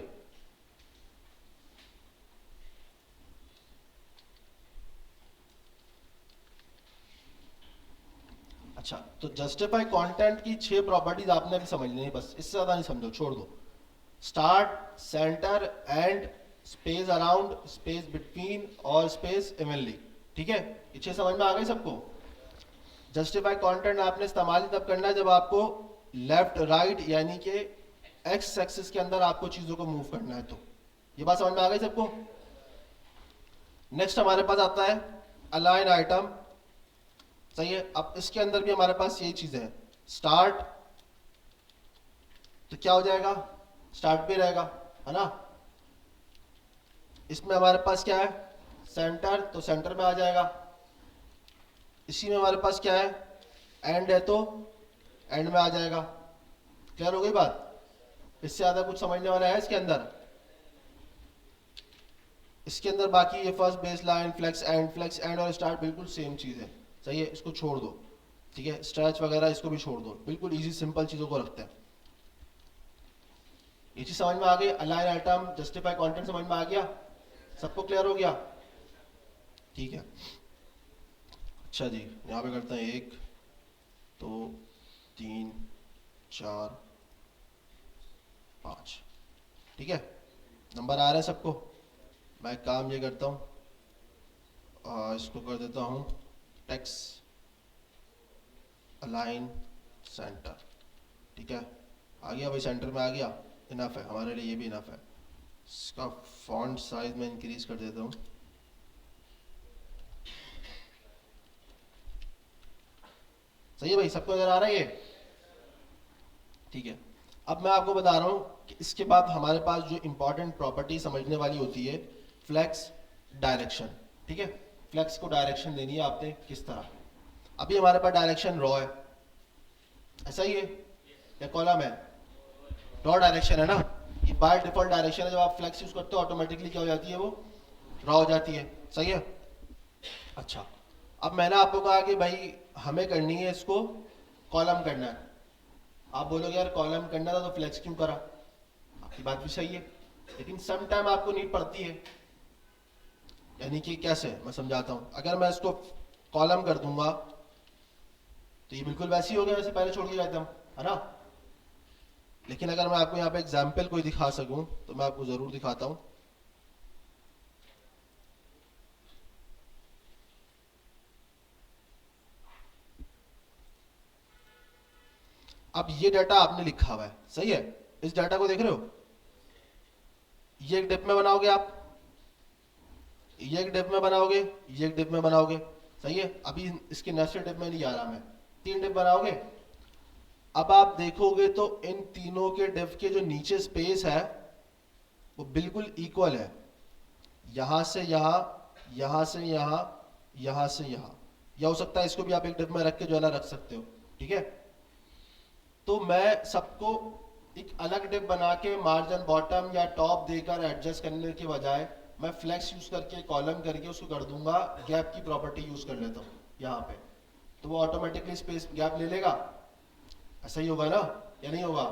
अच्छा, तो जस्टिफाई कंटेंट की 6 प्रॉपर्टीज आपने भी समझ ली, बस इससे ज्यादा नहीं समझो, छोड़ दो। Start, centre, and, space around, space between और स्पेस इवनली। ठीक है, ये 6 समझ में आ गए सबको। जस्टिफाई कंटेंट आपने इस्तेमाल ही तब करना है जब आपको लेफ्ट राइट यानी कि एक्स एक्सिस के अंदर आपको चीजों को मूव करना है, तो ये बात समझ में आ गई सबको। नेक्स्ट हमारे पास आता है अलाइन आइटम, सही है। अब इसके अंदर भी हमारे पास यही चीजें हैं। स्टार्ट, तो क्या हो जाएगा, स्टार्ट पे रहेगा, है ना। इसमें हमारे पास क्या है, सेंटर, तो सेंटर में आ जाएगा। इसी में हमारे पास क्या है, एंड है, तो एंड में आ जाएगा। क्लियर हो गई बात, इससे ज्यादा कुछ समझने वाला है इसके अंदर। इसके अंदर बाकी ये first base line, flex end और स्टार्ट बिल्कुल सेम चीज है, सही है, इसको छोड़ दो। ठीक है, स्ट्रेच वगैरह इसको भी छोड़ दो, बिल्कुल इजी सिंपल चीजों को रखते हैं। ये चीज समझ में आ गई, अलाइन आइटम, जस्टिफाई कंटेंट समझ में आ गया, सबको क्लियर हो गया। ठीक है, अच्छा जी, यहाँ पे करते हैं 1 2 3 4 5। ठीक है, नंबर आ रहा है सबको। मैं एक काम ये करता हूँ, इसको कर देता हूँ टेक्स्ट अलाइन सेंटर। ठीक है, आ गया भाई, सेंटर में आ गया, इनफ है हमारे लिए, ये भी इनफ है। इसका फॉन्ट साइज में इंक्रीज कर देता हूँ। सही है भाई, सबको नजर आ रहा है ये? ठीक है। अब मैं आपको बता रहा हूँ कि इसके बाद हमारे पास जो इंपॉर्टेंट प्रॉपर्टी समझने वाली होती है, फ्लेक्स डायरेक्शन। ठीक है, फ्लेक्स को डायरेक्शन देनी है आपने किस तरह। अभी हमारे पास डायरेक्शन रॉ है, ऐसा ही है या कॉलम है? रॉ डायरेक्शन है ना, ये बाय डिफॉल्ट डायरेक्शन है। जब आप फ्लेक्स यूज करते हो ऑटोमेटिकली क्या हो जाती है, वो रॉ हो जाती है। सही है। अच्छा, अब मैंने आपको कहा कि भाई हमें करनी है इसको कॉलम करना है। आप बोलोगे यार कॉलम करना था तो फ्लेक्स क्यों करा? आपकी बात भी सही है, लेकिन सम टाइम आपको नीड पड़ती है। यानी कि कैसे, मैं समझाता हूं। अगर मैं इसको कॉलम कर दूंगा तो ये बिल्कुल वैसे ही हो गया जैसे पहले छोड़ के जाता हूं, है ना। लेकिन अगर मैं आपको यहाँ पे एग्जाम्पल कोई दिखा सकूं तो मैं आपको जरूर दिखाता हूं। अब ये डाटा आपने लिखा हुआ है, सही है। इस डाटा को देख रहे हो, ये एक डिप में बनाओगे आप, ये एक डिप में बनाओगे, ये एक डिप में बनाओगे। सही है। अभी इसके नेक्स्ट डिप में नहीं जा रहा मैं, 3 डिप बनाओगे। अब आप देखोगे तो इन तीनों के डिप के जो नीचे स्पेस है वो बिल्कुल इक्वल है। यहां से यहां, यहां से यहां, यहां से यहां, या हो सकता है इसको भी आप एक डिप में रख के जो है ना रख सकते हो। ठीक है। तो मैं सबको एक अलग डिप बना के मार्जिन बॉटम या टॉप देकर एडजस्ट करने के बजाय मैं फ्लेक्स यूज करके कॉलम करके उसको कर दूंगा, गैप की प्रॉपर्टी यूज कर लेता हूँ यहाँ पे, तो वो ऑटोमेटिकली स्पेस गैप ले लेगा। ऐसा ही होगा ना या नहीं होगा?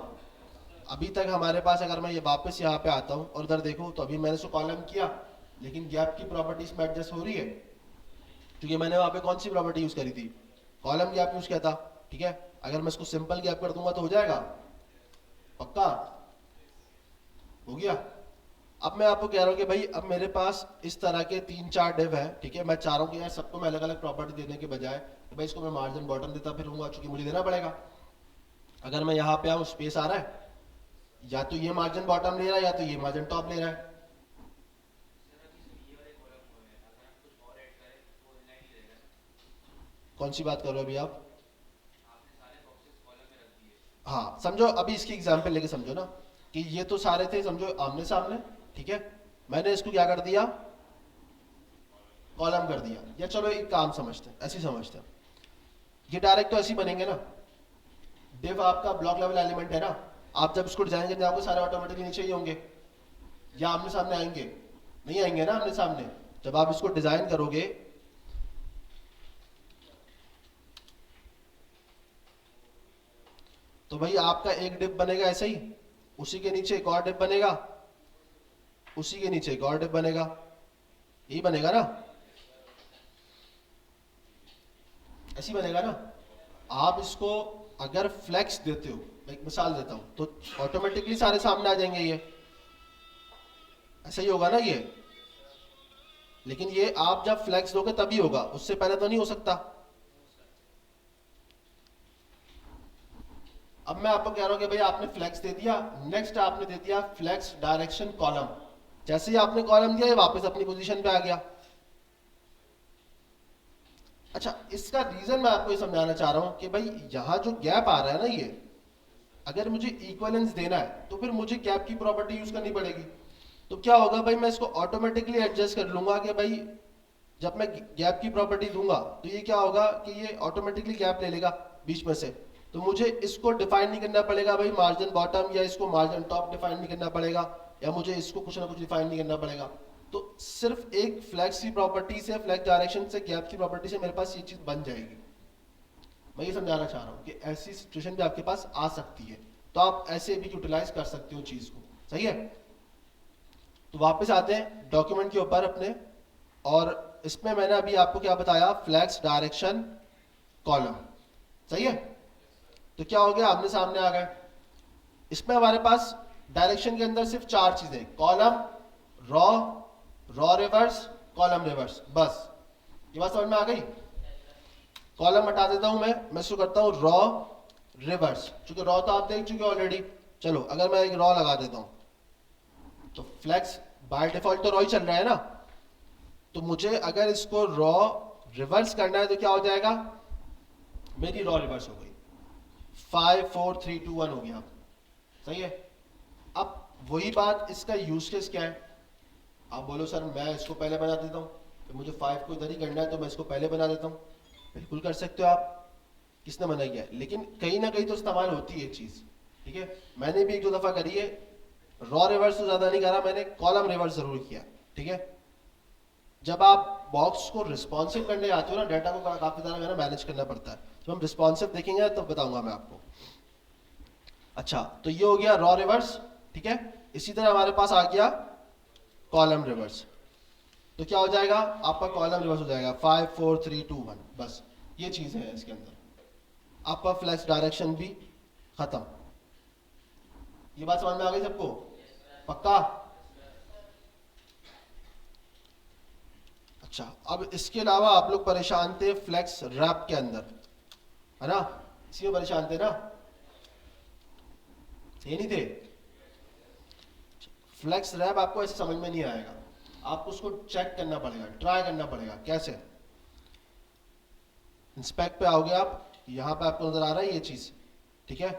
अभी तक हमारे पास, अगर मैं ये वापस यहाँ पे आता हूँ और उधर देखो तो अभी मैंने इसको कॉलम किया लेकिन गैप की प्रॉपर्टी इसमें एडजस्ट हो रही है, क्योंकि मैंने वहां पे कौन सी प्रॉपर्टी यूज करी थी, कॉलम गैप यूज किया था। ठीक है। अगर मैं इसको सिंपल गैप कर दूंगा तो हो जाएगा, पक्का हो गया। अब मैं आपको कह रहा हूँ कि भाई अब मेरे पास इस तरह के 3-4 डिव है। ठीक है, मैं चाह रहा हूँ कि यार सबको मैं अलग अलग प्रॉपर्टी देने के बजाय कि भाई इसको मैं मार्जिन बॉटम देता फिरूंगा, चूंकि मुझे देना पड़ेगा। अगर मैं यहाँ पे आऊँ, स्पेस आ रहा है, या तो ये मार्जिन बॉटम ले रहा है या तो ये मार्जिन टॉप ले रहा है। कौन सी बात कर रहे हो अभी आप? हाँ समझो, अभी इसकी एग्जांपल लेके समझो ना, कि ये तो सारे थे समझो आमने सामने। ठीक है, मैंने इसको क्या कर दिया, कॉलम कर दिया। या चलो एक काम समझते हैं, ऐसे समझते हैं, ये डायरेक्ट तो ऐसे ही बनेंगे ना। डिव आपका ब्लॉक लेवल एलिमेंट है ना, आप जब इसको डिजाइन करने जाओगे सारे ऑटोमेटिकली नीचे ही होंगे या आमने सामने आएंगे? नहीं आएंगे ना आमने सामने। जब आप इसको डिजाइन करोगे तो भाई आपका एक डिप बनेगा ऐसे ही, उसी के नीचे एक और डिप बनेगा, उसी के नीचे एक और डिप बनेगा, यही बनेगा ना, ऐसे ही बनेगा ना। आप इसको अगर फ्लेक्स देते हो, मैं एक मिसाल देता हूं, तो ऑटोमेटिकली सारे सामने आ जाएंगे ये, ऐसा ही होगा ना ये। लेकिन ये आप जब फ्लेक्स दोगे तभी होगा, उससे पहले तो नहीं हो सकता। अब मैं आपको कह रहा हूं कि भाई आपने फ्लेक्स दे दिया, नेक्स्ट आपने दे दिया फ्लेक्स डायरेक्शन कॉलम। जैसे ही आपने कॉलम दिया ये वापस अपनी पोजीशन पे आ गया। अच्छा, इसका रीजन मैं आपको ये समझाना चाह रहा हूं कि भाई यहां जो गैप आ रहा है ना, ये अगर मुझे इक्वलेंस देना है तो फिर मुझे गैप की प्रॉपर्टी यूज करनी पड़ेगी। तो क्या होगा भाई, मैं इसको ऑटोमेटिकली एडजस्ट कर लूंगा कि भाई जब मैं गैप की प्रॉपर्टी दूंगा तो ये क्या होगा कि ये ऑटोमेटिकली गैप ले लेगा बीच में से। तो मुझे इसको डिफाइन नहीं करना पड़ेगा भाई मार्जिन बॉटम, या इसको मार्जिन टॉप डिफाइन नहीं करना पड़ेगा, या मुझे इसको कुछ ना कुछ डिफाइन नहीं करना पड़ेगा। तो सिर्फ एक फ्लेक्स की प्रॉपर्टी से, फ्लेक्स डायरेक्शन से, गैप की प्रॉपर्टी से मेरे पास ये चीज बन जाएगी। मैं ये समझाना चाह रहा हूँ कि ऐसी सिचुएशन भी आपके पास आ सकती है, तो आप ऐसे भी यूटिलाइज कर सकते हो चीज को। सही है। तो वापस आते हैं डॉक्यूमेंट के ऊपर अपने, और इसमें मैंने अभी आपको क्या बताया, फ्लेक्स डायरेक्शन कॉलम। सही है। तो क्या हो गया, आमने सामने आ गए। इसमें हमारे पास डायरेक्शन के अंदर सिर्फ 4 चीजें, column, raw, raw reverse, column reverse, बस। ये बात समझ में आ गई? कॉलम हटा देता हूं मैं शुरू करता हूं रॉ रिवर्स, क्योंकि रॉ तो आप देख चुके ऑलरेडी। चलो अगर मैं एक रॉ लगा देता हूं तो फ्लेक्स बाय डिफॉल्ट तो रॉ ही चल रहा है ना, तो मुझे अगर इसको रॉ रिवर्स करना है तो क्या हो जाएगा, मेरी रॉ रिवर्स हो गई, 5 4 3 2 1 हो गया। सही है। अब वही बात, इसका यूज केस क्या है? आप बोलो सर मैं इसको पहले बना देता हूँ, तो मुझे 5 को इधर ही करना है तो मैं इसको पहले बना देता हूँ। बिल्कुल कर सकते हो आप, किसने मना किया? लेकिन कहीं ना कहीं तो इस्तेमाल होती है चीज़। ठीक है, मैंने भी एक दो दफ़ा करी है, रॉ रिवर्स तो ज़्यादा नहीं करा मैंने, कॉलम रिवर्स ज़रूर किया। ठीक है, जब आप बॉक्स को रिस्पॉन्सिव करने आते हो ना, डाटा को काफ़ी ज़्यादा मैनेज करना पड़ता है। जब हम रिस्पॉन्सिव देखेंगे तो बताऊंगा मैं आपको। अच्छा, तो ये हो गया रॉ रिवर्स। ठीक है, इसी तरह हमारे पास आ गया कॉलम रिवर्स। तो क्या हो जाएगा आपका? कॉलम रिवर्स हो जाएगा 5 4 3 2 1। बस ये चीज़ है इसके अंदर, आपका फ्लैक्स डायरेक्शन भी खत्म। ये बात समझ में आ गई सबको? पक्का? अच्छा, अब इसके अलावा आप लोग परेशान थे फ्लैक्स रैप के अंदर, है ना? इसी में परेशान थे ना? ये नहीं थे? फ्लैक्स रैप आपको ऐसे समझ में नहीं आएगा, आपको उसको चेक करना पड़ेगा, ट्राई करना पड़ेगा। कैसे? इंस्पेक्ट पे आओगे आप, यहाँ पे आपको नजर आ रहा है ये चीज, ठीक है,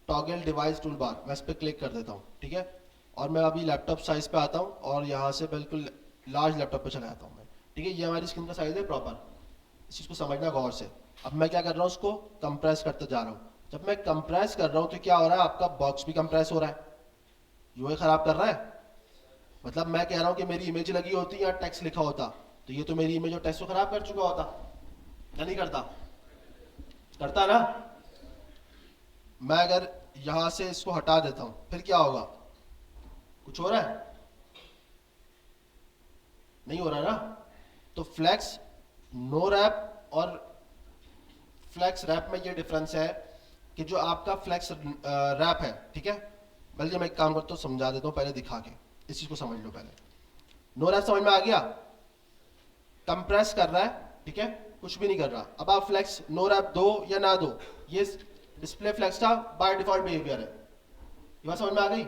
टॉगल डिवाइस टूल बार, मैं इस पर क्लिक कर देता हूँ। ठीक है, और मैं अभी लैपटॉप साइज पे आता हूँ और यहाँ से बिल्कुल लार्ज लैपटॉप पे चला जाता हूँ मैं। ठीक है, ये हमारी स्क्रीन का साइज है प्रॉपर, इस चीज़ को समझना गौर से। अब मैं क्या कर रहा हूँ, उसको कंप्रेस करते जा रहा हूँ। जब मैं कंप्रेस कर रहा हूँ तो क्या हो रहा है, आपका बॉक्स भी कंप्रेस हो रहा है, यूआई खराब कर रहा है। मतलब मैं कह रहा हूँ कि मेरी इमेज लगी होती या टेक्स्ट लिखा होता, तो ये तो मेरी इमेज और टेक्स्ट को खराब कर चुका होता, या नहीं करता? करता ना? मैं अगर यहां से इसको हटा देता हूं फिर क्या होगा? कुछ हो रहा है? नहीं हो रहा ना? तो फ्लैक्स नो रैप और फ्लैक्स रैप में ये डिफरेंस है कि जो आपका फ्लैक्स रैप है, ठीक है, बल्कि मैं एक काम करता हूँ समझा देता हूँ पहले दिखा के, इस चीज को समझ लो पहले। नो रैप समझ में आ गया? कंप्रेस कर रहा है, ठीक है, कुछ भी नहीं कर रहा। अब आप फ्लैक्स नो रैप दो या ना दो, ये डिस्प्ले फ्लैक्स का बाय डिफॉल्ट बिहेवियर है। ये बात समझ में आ गई?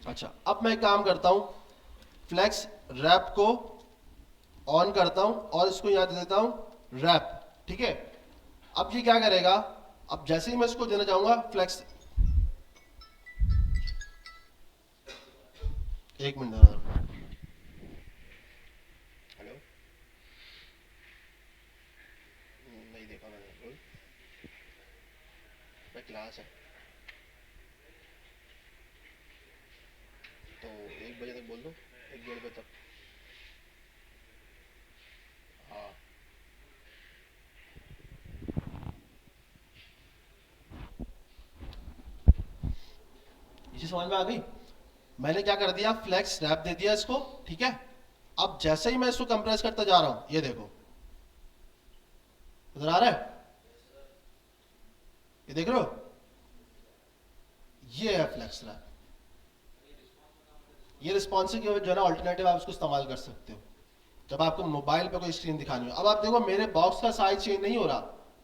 अच्छा, अब मैं एक काम करता हूं, फ्लैक्स रैप को ऑन करता हूं और इसको यहां दे देता हूं रैप। ठीक है, अब ये क्या करेगा, अब जैसे ही मैं इसको देना चाहूंगा फ्लैक्स, एक मिनट, हेलो, नहीं देखा मैंने, बोल, मैं क्लास है तो 1 बजे तक बोल दो, 1 1:30 बजे तक। हाँ, इसी समझ में आ गई? मैंने क्या कर दिया, फ्लैक्स रैप दे दिया इसको। ठीक है, अब जैसे ही मैं इसको कंप्रेस करता जा रहा हूं, ये देखो नजर आ रहा है, ये देख रहे हो, ये है फ्लैक्स रैप। ये रिस्पॉन्सिव की जो है ना ऑल्टरनेटिव, आप उसको इस्तेमाल कर सकते हो जब आपको मोबाइल पे कोई स्क्रीन दिखानी हो। अब आप देखो मेरे बॉक्स का साइज चेंज नहीं हो रहा,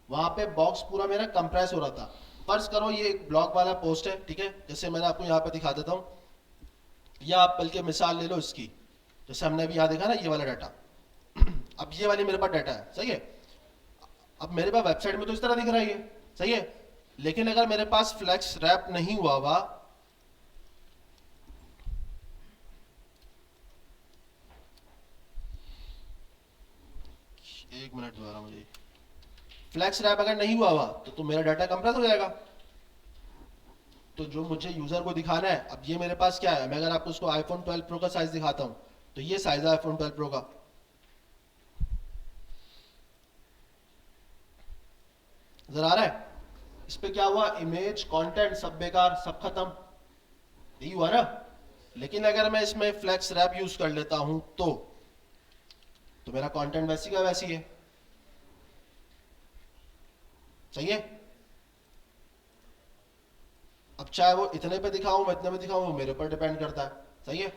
वहां पे बॉक्स पूरा मेरा कंप्रेस हो रहा था। फर्ज करो ये एक ब्लॉग वाला पोस्ट है, ठीक है, जैसे मैंने आपको यहाँ पे दिखा देता हूँ, या आप बल्कि मिसाल ले लो इसकी, जैसे हमने अभी यहाँ देखा ना ये वाला डाटा। अब ये वाली मेरे पास डाटा है, सही है। अब मेरे पास वेबसाइट में तो इस तरह दिख रहा है ये, सही है, लेकिन अगर मेरे पास फ्लैक्स रैप नहीं हुआ हुआ, एक मिनट दोबारा, मुझे फ्लैक्स रैप अगर नहीं हुआ हुआ तो मेरा डाटा कंप्रेस हो जाएगा। तो जो मुझे यूजर को दिखाना है, अब ये मेरे पास क्या है, मैं अगर आपको उसको आईफोन 12 प्रो का साइज दिखाता हूं, तो ये साइज है आईफोन 12 प्रो का। नजर आ रहा है? इस पे क्या हुआ, इमेज कंटेंट सब बेकार, सब खत्म, यही हुआ ना? लेकिन अगर मैं इसमें फ्लैक्स रैप यूज कर लेता हूं तो मेरा कंटेंट वैसी का वैसी है। सही है? अब चाहे वो इतने पे दिखाऊं मैं इतने पे दिखाऊं, वो मेरे ऊपर डिपेंड करता है। सही है?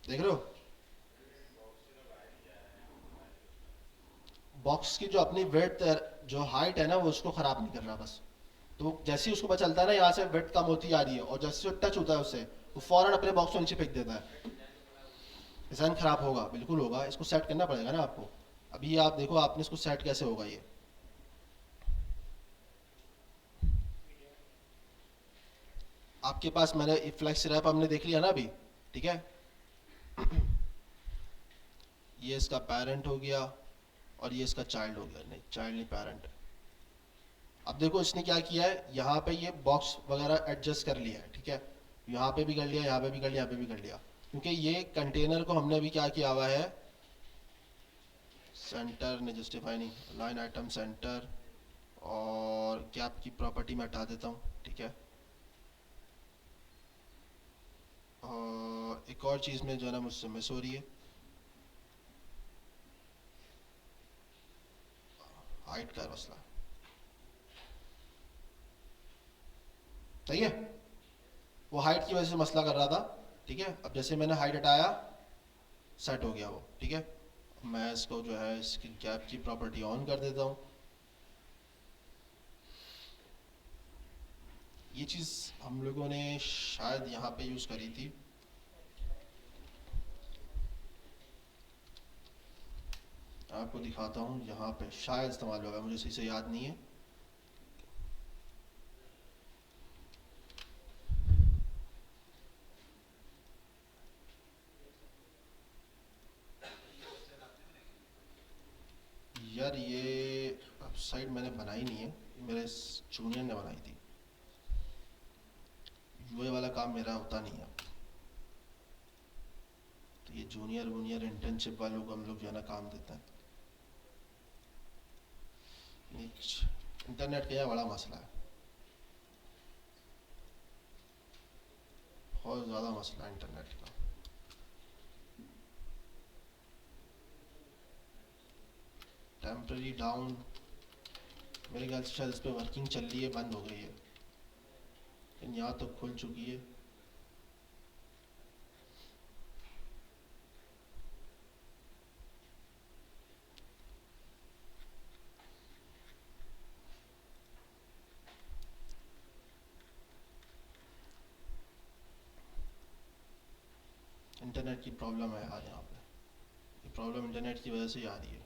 देख रहे हो, बॉक्स की जो अपनी वेट, जो हाइट है ना, वो उसको खराब नहीं कर रहा बस। तो जैसे ही उसको पता चलता है ना यहाँ से वेट कम होती आ रही है, और जैसे वो टच होता है उससे, वो फौरन अपने बॉक्स को नीचे फेंक देता है। डिजाइन खराब होगा, बिल्कुल होगा, इसको सेट करना पड़ेगा ना आपको। अभी आप देखो आपने इसको सेट कैसे होगा ये, आपके पास मैंने फ्लेक्स रैप हमने देख लिया ना अभी, ठीक है। ये इसका पेरेंट हो गया और ये इसका चाइल्ड हो गया, नहीं चाइल्ड नहीं पेरेंट। अब देखो इसने क्या किया है, यहाँ पे ये बॉक्स वगैरह एडजस्ट कर लिया है, ठीक है। यहाँ पे भी कर लिया, यहाँ पे भी कर लिया, यहाँ पे भी कर लिया, क्योंकि ये कंटेनर को हमने अभी क्या किया हुआ है, सेंटर ने जस्टिफाई नहीं, लाइन आइटम सेंटर और गैप की प्रॉपर्टी मैं हटा देता हूँ, ठीक है। और एक और चीज़ में जो है ना मुझसे मिस हो रही है, हाइट का मसला, सही है। वो हाइट की वजह से मसला कर रहा था, ठीक है। अब जैसे मैंने हाइट हटाया, सेट हो गया वो, ठीक है। मैं इसको जो है इसकी गैप की प्रॉपर्टी ऑन कर देता हूँ। ये चीज़ हम लोगों ने शायद यहाँ पे यूज़ करी थी, आपको दिखाता हूँ, यहाँ पे शायद इस्तेमाल होगा, मुझे सही से याद नहीं है। यार ये वेबसाइट मैंने बनाई नहीं है, मेरे जूनियर ने बनाई थी, यूए वाला काम मेरा होता नहीं है। तो ये जूनियर वूनियर इंटर्नशिप वालों को हम लोग जो है ना काम देते हैं। इंटरनेट का यह बड़ा मसला है, बहुत ज़्यादा मसला है इंटरनेट का। टेम्पररी डाउन, मेरे ख्याल से शायद इस पर वर्किंग चल रही है, बंद हो गई है, लेकिन यहाँ तो खुल चुकी है। इंटरनेट की प्रॉब्लम है यार यहाँ पे, ये प्रॉब्लम इंटरनेट की वजह से ही आ रही है।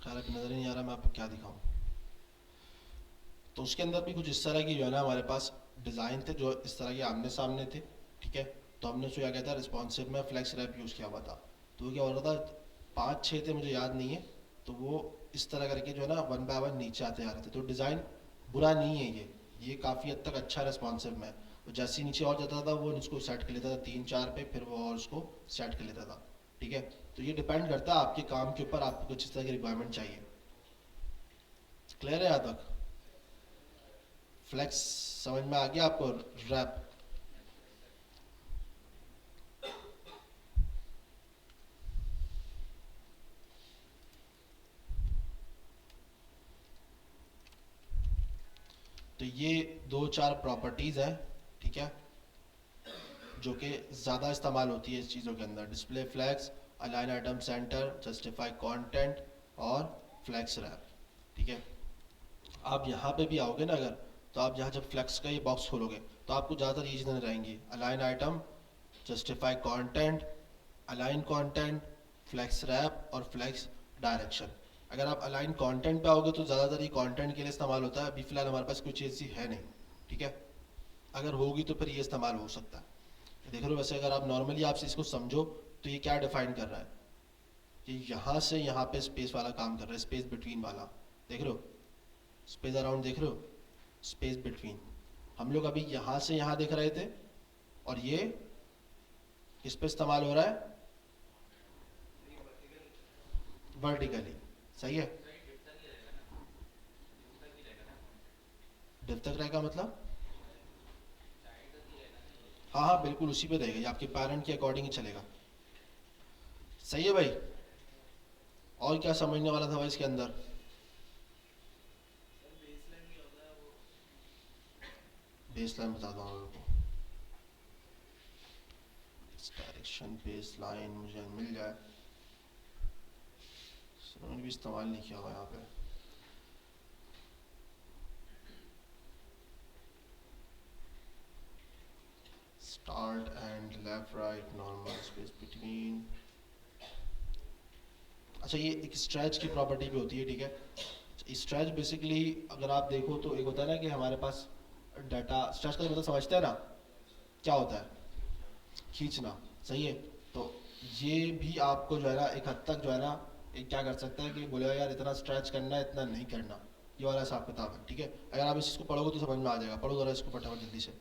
खैर अभी नज़र ही नहीं आ रहा मैं आपको क्या दिखाऊँ। तो उसके अंदर भी कुछ इस तरह की जो है ना हमारे पास डिज़ाइन थे जो इस तरह के आमने सामने थे, ठीक है। तो हमने उसको क्या कहता है रिस्पॉन्सिव में फ्लैक्स रैप यूज़ किया हुआ था। तो वो क्या हो रहा था, 5-6 थे मुझे याद नहीं है, तो वो इस तरह करके जो है ना वन बाय वन नीचे आते आ रहे थे। तो डिज़ाइन बुरा नहीं है ये काफ़ी हद तक अच्छा रिस्पॉन्सिव में। तो जैसे ही नीचे और जाता था वो उसको सेट कर लेता था 3-4 पे, फिर वो और उसको सेट कर लेता था, ठीक है। तो ये डिपेंड करता है आपके काम के ऊपर, आपको किस तरह की रिक्वायरमेंट चाहिए। क्लियर है यहाँ तक? फ्लेक्स समझ में आ गया आपको? रैप, तो ये 2-4 प्रॉपर्टीज़ हैं, ठीक है, जो कि ज़्यादा इस्तेमाल होती है इस चीज़ों के अंदर, display flags, align item center, justify content और फ्लैक्स रैप, ठीक है। आप यहाँ पे भी आओगे ना अगर, तो आप यहाँ जब फ्लैक्स का ये बॉक्स खोलोगे तो आपको ज़्यादातर ये चीज़ें रहेंगी, align item, justify content, align content, flex wrap और फ्लैक्स डायरेक्शन। अगर आप अलाइन कंटेंट पे आओगे तो ज़्यादातर ये कंटेंट के लिए इस्तेमाल होता है, अभी फ़िलहाल हमारे पास कोई चीज़ है नहीं, ठीक है। अगर होगी तो फिर ये इस्तेमाल हो सकता है। देख रहे हो, वैसे अगर आप नॉर्मली आपसे इसको समझो तो ये क्या डिफाइन कर रहा है, ये यहाँ से यहाँ पे स्पेस वाला काम कर रहा है, स्पेस बिटवीन वाला, देख रहे हो, स्पेस अराउंड देख रहे हो, स्पेस बिटवीन। हम लोग अभी यहाँ से यहाँ देख रहे थे और ये इस पे इस्तेमाल हो रहा है वर्टिकली, सही है। डिप तक रहेगा मतलब, हाँ हाँ बिल्कुल उसी पे रहेगा, ये आपके पेरेंट के अकॉर्डिंग ही चलेगा, सही है भाई। और क्या समझने वाला था भाई इसके अंदर? बेस लाइन बता दो हम लोग को, डायरेक्शन बेस लाइन मुझे मिल जाए, मैंने भी इस्तेमाल नहीं किया हुआ यहाँ पे। start and left right normal space between। अच्छा, ये एक स्ट्रेच की प्रॉपर्टी भी होती है, ठीक है। स्ट्रेच बेसिकली अगर आप देखो तो एक होता है ना कि हमारे पास डाटा, स्ट्रेच का मतलब समझते हैं ना क्या होता है, खींचना, सही है। तो ये भी आपको जो है ना एक हद तक जो है ना एक क्या कर सकता है कि बोलेगा यार इतना स्ट्रेच करना है, इतना नहीं करना, ये वाला हिसाब किताब है, ठीक है। अगर आप इस चीज़ को पढ़ोगे तो समझ में आ जाएगा, पढ़ो ज़रा इसको फटाफट जल्दी से।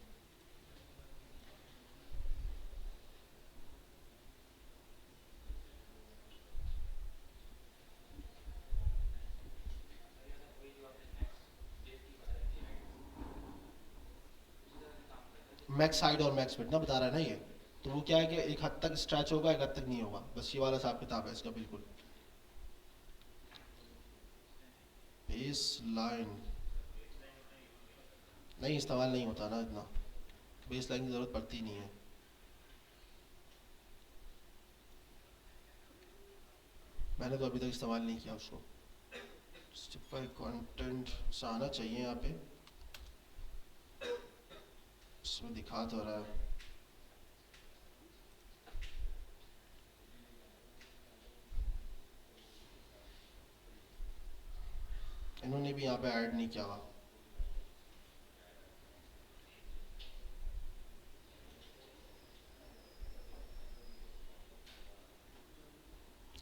मैक्स हाइट और मैक्स विड्थ ना बता रहा है ना ये, तो वो क्या है कि एक हद तक स्ट्रेच होगा, एक हद तक नहीं होगा, बस ये वाला हिसाब किताब है इसका बिल्कुल। बेस लाइन नहीं इस्तेमाल नहीं होता ना इतना, बेस लाइन की ज़रूरत पड़ती नहीं है। मैंने तो अभी तक इस्तेमाल नहीं किया उसको। स्टिफाई कंटेंट सा आना चाहिए यहाँ पे, इसमें दिखा तो रहा है। इन्होंने भी यहाँ पे ऐड नहीं किया हुआ।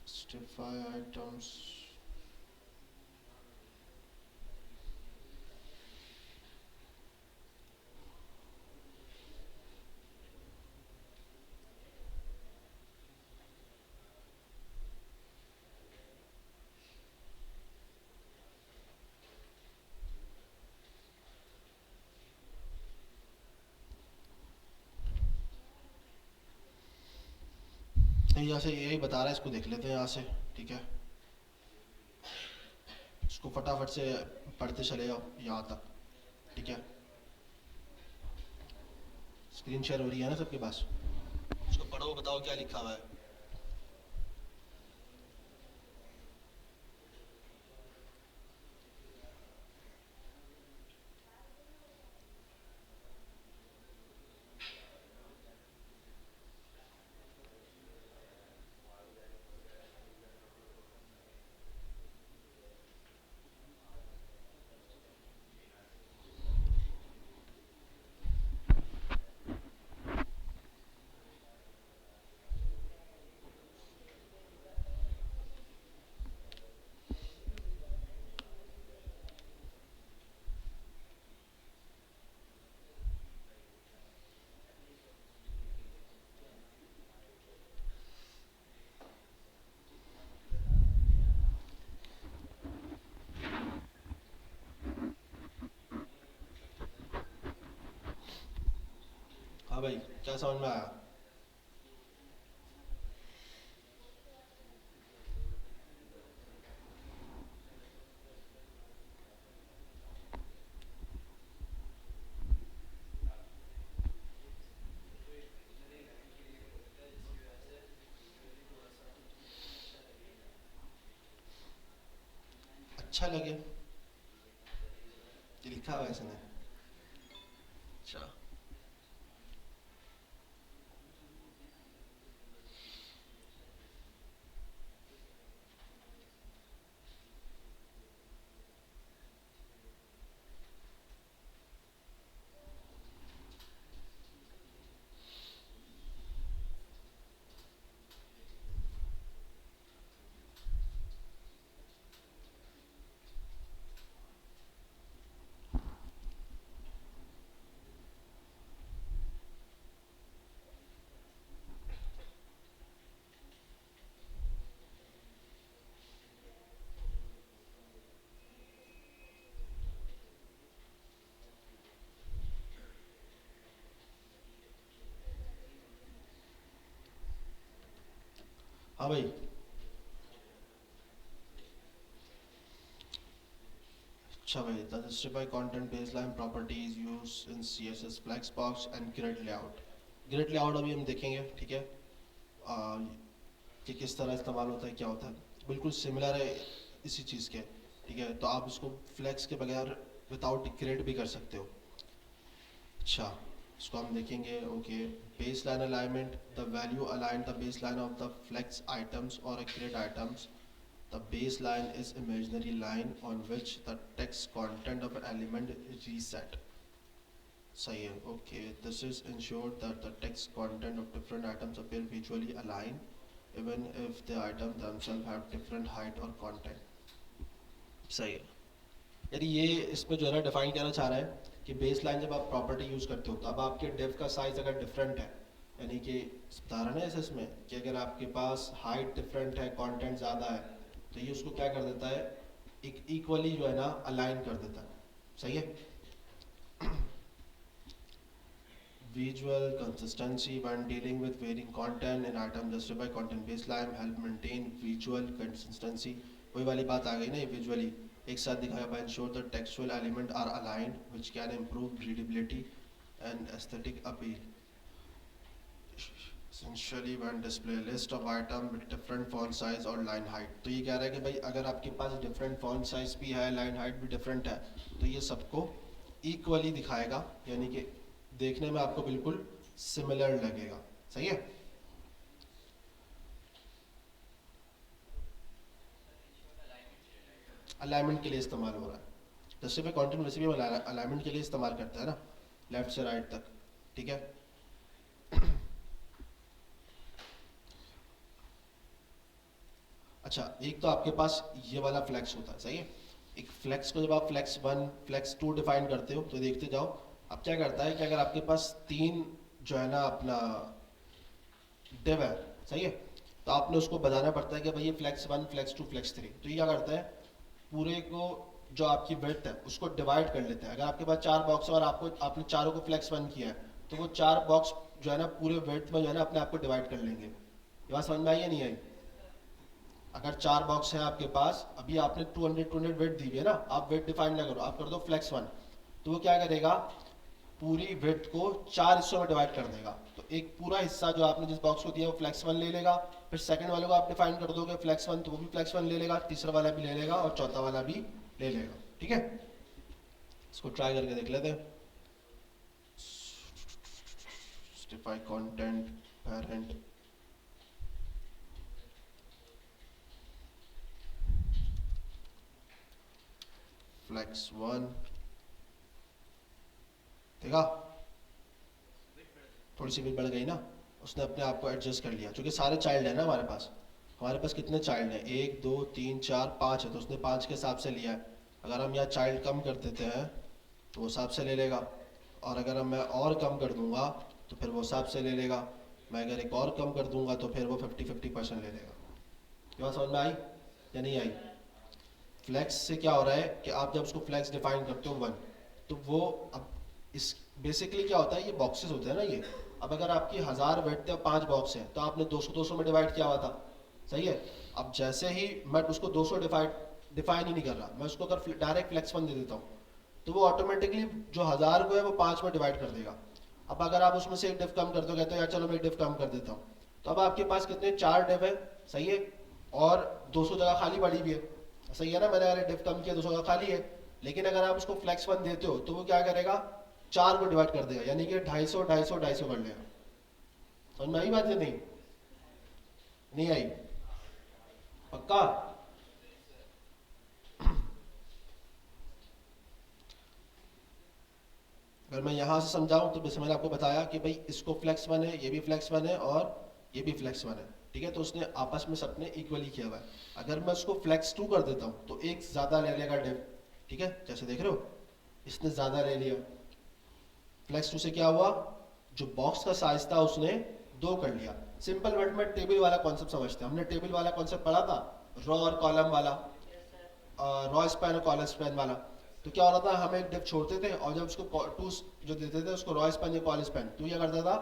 स्टिफाई आइटम्स, यहाँ से यही बता रहा है, इसको देख लेते हैं यहाँ से, ठीक है। इसको फटाफट से पढ़ते चले जाओ यहाँ तक, ठीक है। स्क्रीन शेयर हो रही है ना सबके पास, उसको पढ़ो, बताओ क्या लिखा हुआ है। हाँ भाई, क्या समझ में आया? अच्छा लगे ये लिखा हुआ है इसने, अच्छा। हाँ भाई, अच्छा भाई, the justify content baseline property is used in CSS Flexbox and grid layout। grid layout अभी हम देखेंगे, ठीक है। आ, कि किस तरह इस्तेमाल होता है, क्या होता है, बिल्कुल सिमिलर है इसी चीज़ के, ठीक है। तो आप इसको फ्लेक्स के बगैर विदाउट ग्रिड भी कर सकते हो। अच्छा, इसको हम देखेंगे. Okay, baseline alignment, the value align the baseline of the flex items और accurate items. The baseline is imaginary line on which the text content of element is reset. सही है. Okay, this is insured that the text content of different items appear visually align even if the item themselves have different height और content. सही है. यानी ये इसमें जो है ना डिफाइन करना चाह रहा है कि बेस लाइन जब आप प्रॉपर्टी यूज़ करते हो तो अब आपके डिव का साइज अगर डिफरेंट है, यानी कि उदाहरण है इसमें कि अगर आपके पास हाइट डिफरेंट है, कंटेंट ज़्यादा है, तो ये उसको क्या कर देता है, एक इक्वली जो है ना अलाइन कर देता है. सही है. Visual consistency when dealing with varying content in item justify content baseline help maintain visual consistency. वही वाली बात आ गई ना, visually एक साथ दिखाया by ensure the textual element are aligned which can improve readability and aesthetic appeal. Essentially when display list of item with different font size और line height. तो ये कह रहा है कि भाई अगर आपके पास different font size भी है, line height भी different है, तो ये सबको equally दिखाएगा, यानी कि देखने में आपको बिल्कुल सिमिलर लगेगा. सही है. अलाइनमेंट के लिए इस्तेमाल हो रहा है. जैसे भी कंटेंट वैसे भी अलाइनमेंट के लिए इस्तेमाल करता है ना, लेफ्ट से राइट तक. ठीक है. अच्छा, एक तो आपके पास ये वाला फ्लेक्स होता है. सही है. एक फ्लेक्स को जब आप फ्लेक्स 1 फ्लेक्स 2 डिफाइन करते हो तो देखते जाओ. अब क्या करता है कि अगर आपके पास 3 जो है ना अपना डिव है, सही है, तो आपने उसको बताना पड़ता है कि भाई ये फ्लेक्स 1 फ्लेक्स 2 फ्लेक्स 3. तो ये क्या करता है, पूरे को जो आपकी विड्थ है उसको डिवाइड कर लेता है. अगर आपके पास 4 बॉक्स है और आपने चारों को फ्लेक्स 1 किया है, तो वो 4 बॉक्स जो है ना पूरे विड्थ में जो है ना अपने आप को डिवाइड कर लेंगे. ये बात समझ में आई या नहीं आई? अगर 4 बॉक्स है आपके पास, अभी आपने 200 वेट दी हुई है ना, आप वेट डिफाइन ना करो, आप कर दो फ्लेक्स 1, तो वो क्या करेगा, पूरी वेट को 4 हिस्सों में डिवाइड कर देगा. तो एक पूरा हिस्सा जो आपने जिस बॉक्स को दिया वो फ्लेक्स 1 ले लेगा, फिर सेकंड वाले को आप डिफाइन कर दोगे फ्लेक्स 1, तो वो भी फ्लेक्स 1 ले लेगा, तीसरा वाला भी ले लेगा और चौथा वाला भी ले लेगा. ठीक है. इसको ट्राई करके देख लेते हैं. justify content parent flex 1. देखा, थोड़ी सी भी बढ़ गई ना, उसने अपने आप को एडजस्ट कर लिया. क्योंकि सारे चाइल्ड है ना हमारे पास कितने चाइल्ड हैं, 1 2 3 4 5 है, तो उसने 5 के हिसाब से लिया है. अगर हम यहाँ चाइल्ड कम कर देते हैं तो वो हिसाब से ले लेगा, और अगर मैं और कम कर दूंगा तो फिर वो हिसाब से ले लेगा. मैं अगर एक और कम कर दूंगा तो फिर वो 50-50% ले लेगा. ये बात समझ में आई या नहीं आई? फ्लेक्स से क्या हो रहा है कि आप जब उसको फ्लेक्स डिफाइन करते हो 1, तो वो अब इस बेसिकली क्या होता है, ये बॉक्सेस होते हैं ना ये. अब अगर आपकी 1000 वेट थे 5 बॉक्स हैं, तो आपने 200-200 में डिवाइड किया हुआ था. सही है. अब जैसे ही मैं उसको 200 डिफाइन ही नहीं कर रहा, मैं उसको अगर डायरेक्ट फ्लेक्स 1 दे देता हूँ, तो वो ऑटोमेटिकली जो 1000 को है वो 5 में डिवाइड कर देगा. अब अगर आप उसमें से एक डिव कम कर दोगे तो यार चलो मैं एक डिव कम कर देता हूँ, तो अब आपके पास कितने 4 डिव है. सही है. और 200 जगह खाली पड़ी भी है. सही है ना, मैंने अगर डिव कम किया 200 जगह खाली है. लेकिन अगर आप उसको फ्लेक्स 1 देते हो तो वो क्या करेगा, 4 को डिवाइड कर देगा, यानी कि 250 कर लेगा. समझ में आई बात या नहीं आई? पक्का? अगर मैं यहाँ से समझाऊं तो जैसे मैंने आपको बताया कि भाई इसको फ्लेक्स 1 है, ये भी फ्लेक्स 1 है और ये भी फ्लेक्स 1 है. ठीक है. तो उसने आपस में सबने इक्वली किया हुआ है. अगर मैं उसको फ्लेक्स 2 कर देता हूँ तो एक ज्यादा ले लेगा डिव. ठीक है, जैसे देख रहे हो इसने ज्यादा ले लिया. फ्लेक्स 2 से क्या हुआ, जो बॉक्स का साइज था उसने 2 कर लिया. सिंपल वर्ड में टेबल वाला कॉन्सेप्ट समझते हैं. हमने टेबल वाला कॉन्सेप्ट पढ़ा था, रॉ और कॉलम वाला, रॉ स्पैन और कॉलम स्पैन वाला. तो क्या हो रहा था, हम एक डिव छोड़ते थे और जब उसको 2 जो देते थे उसको रॉ स्पैन या कॉलम स्पैन, तो क्या करता था,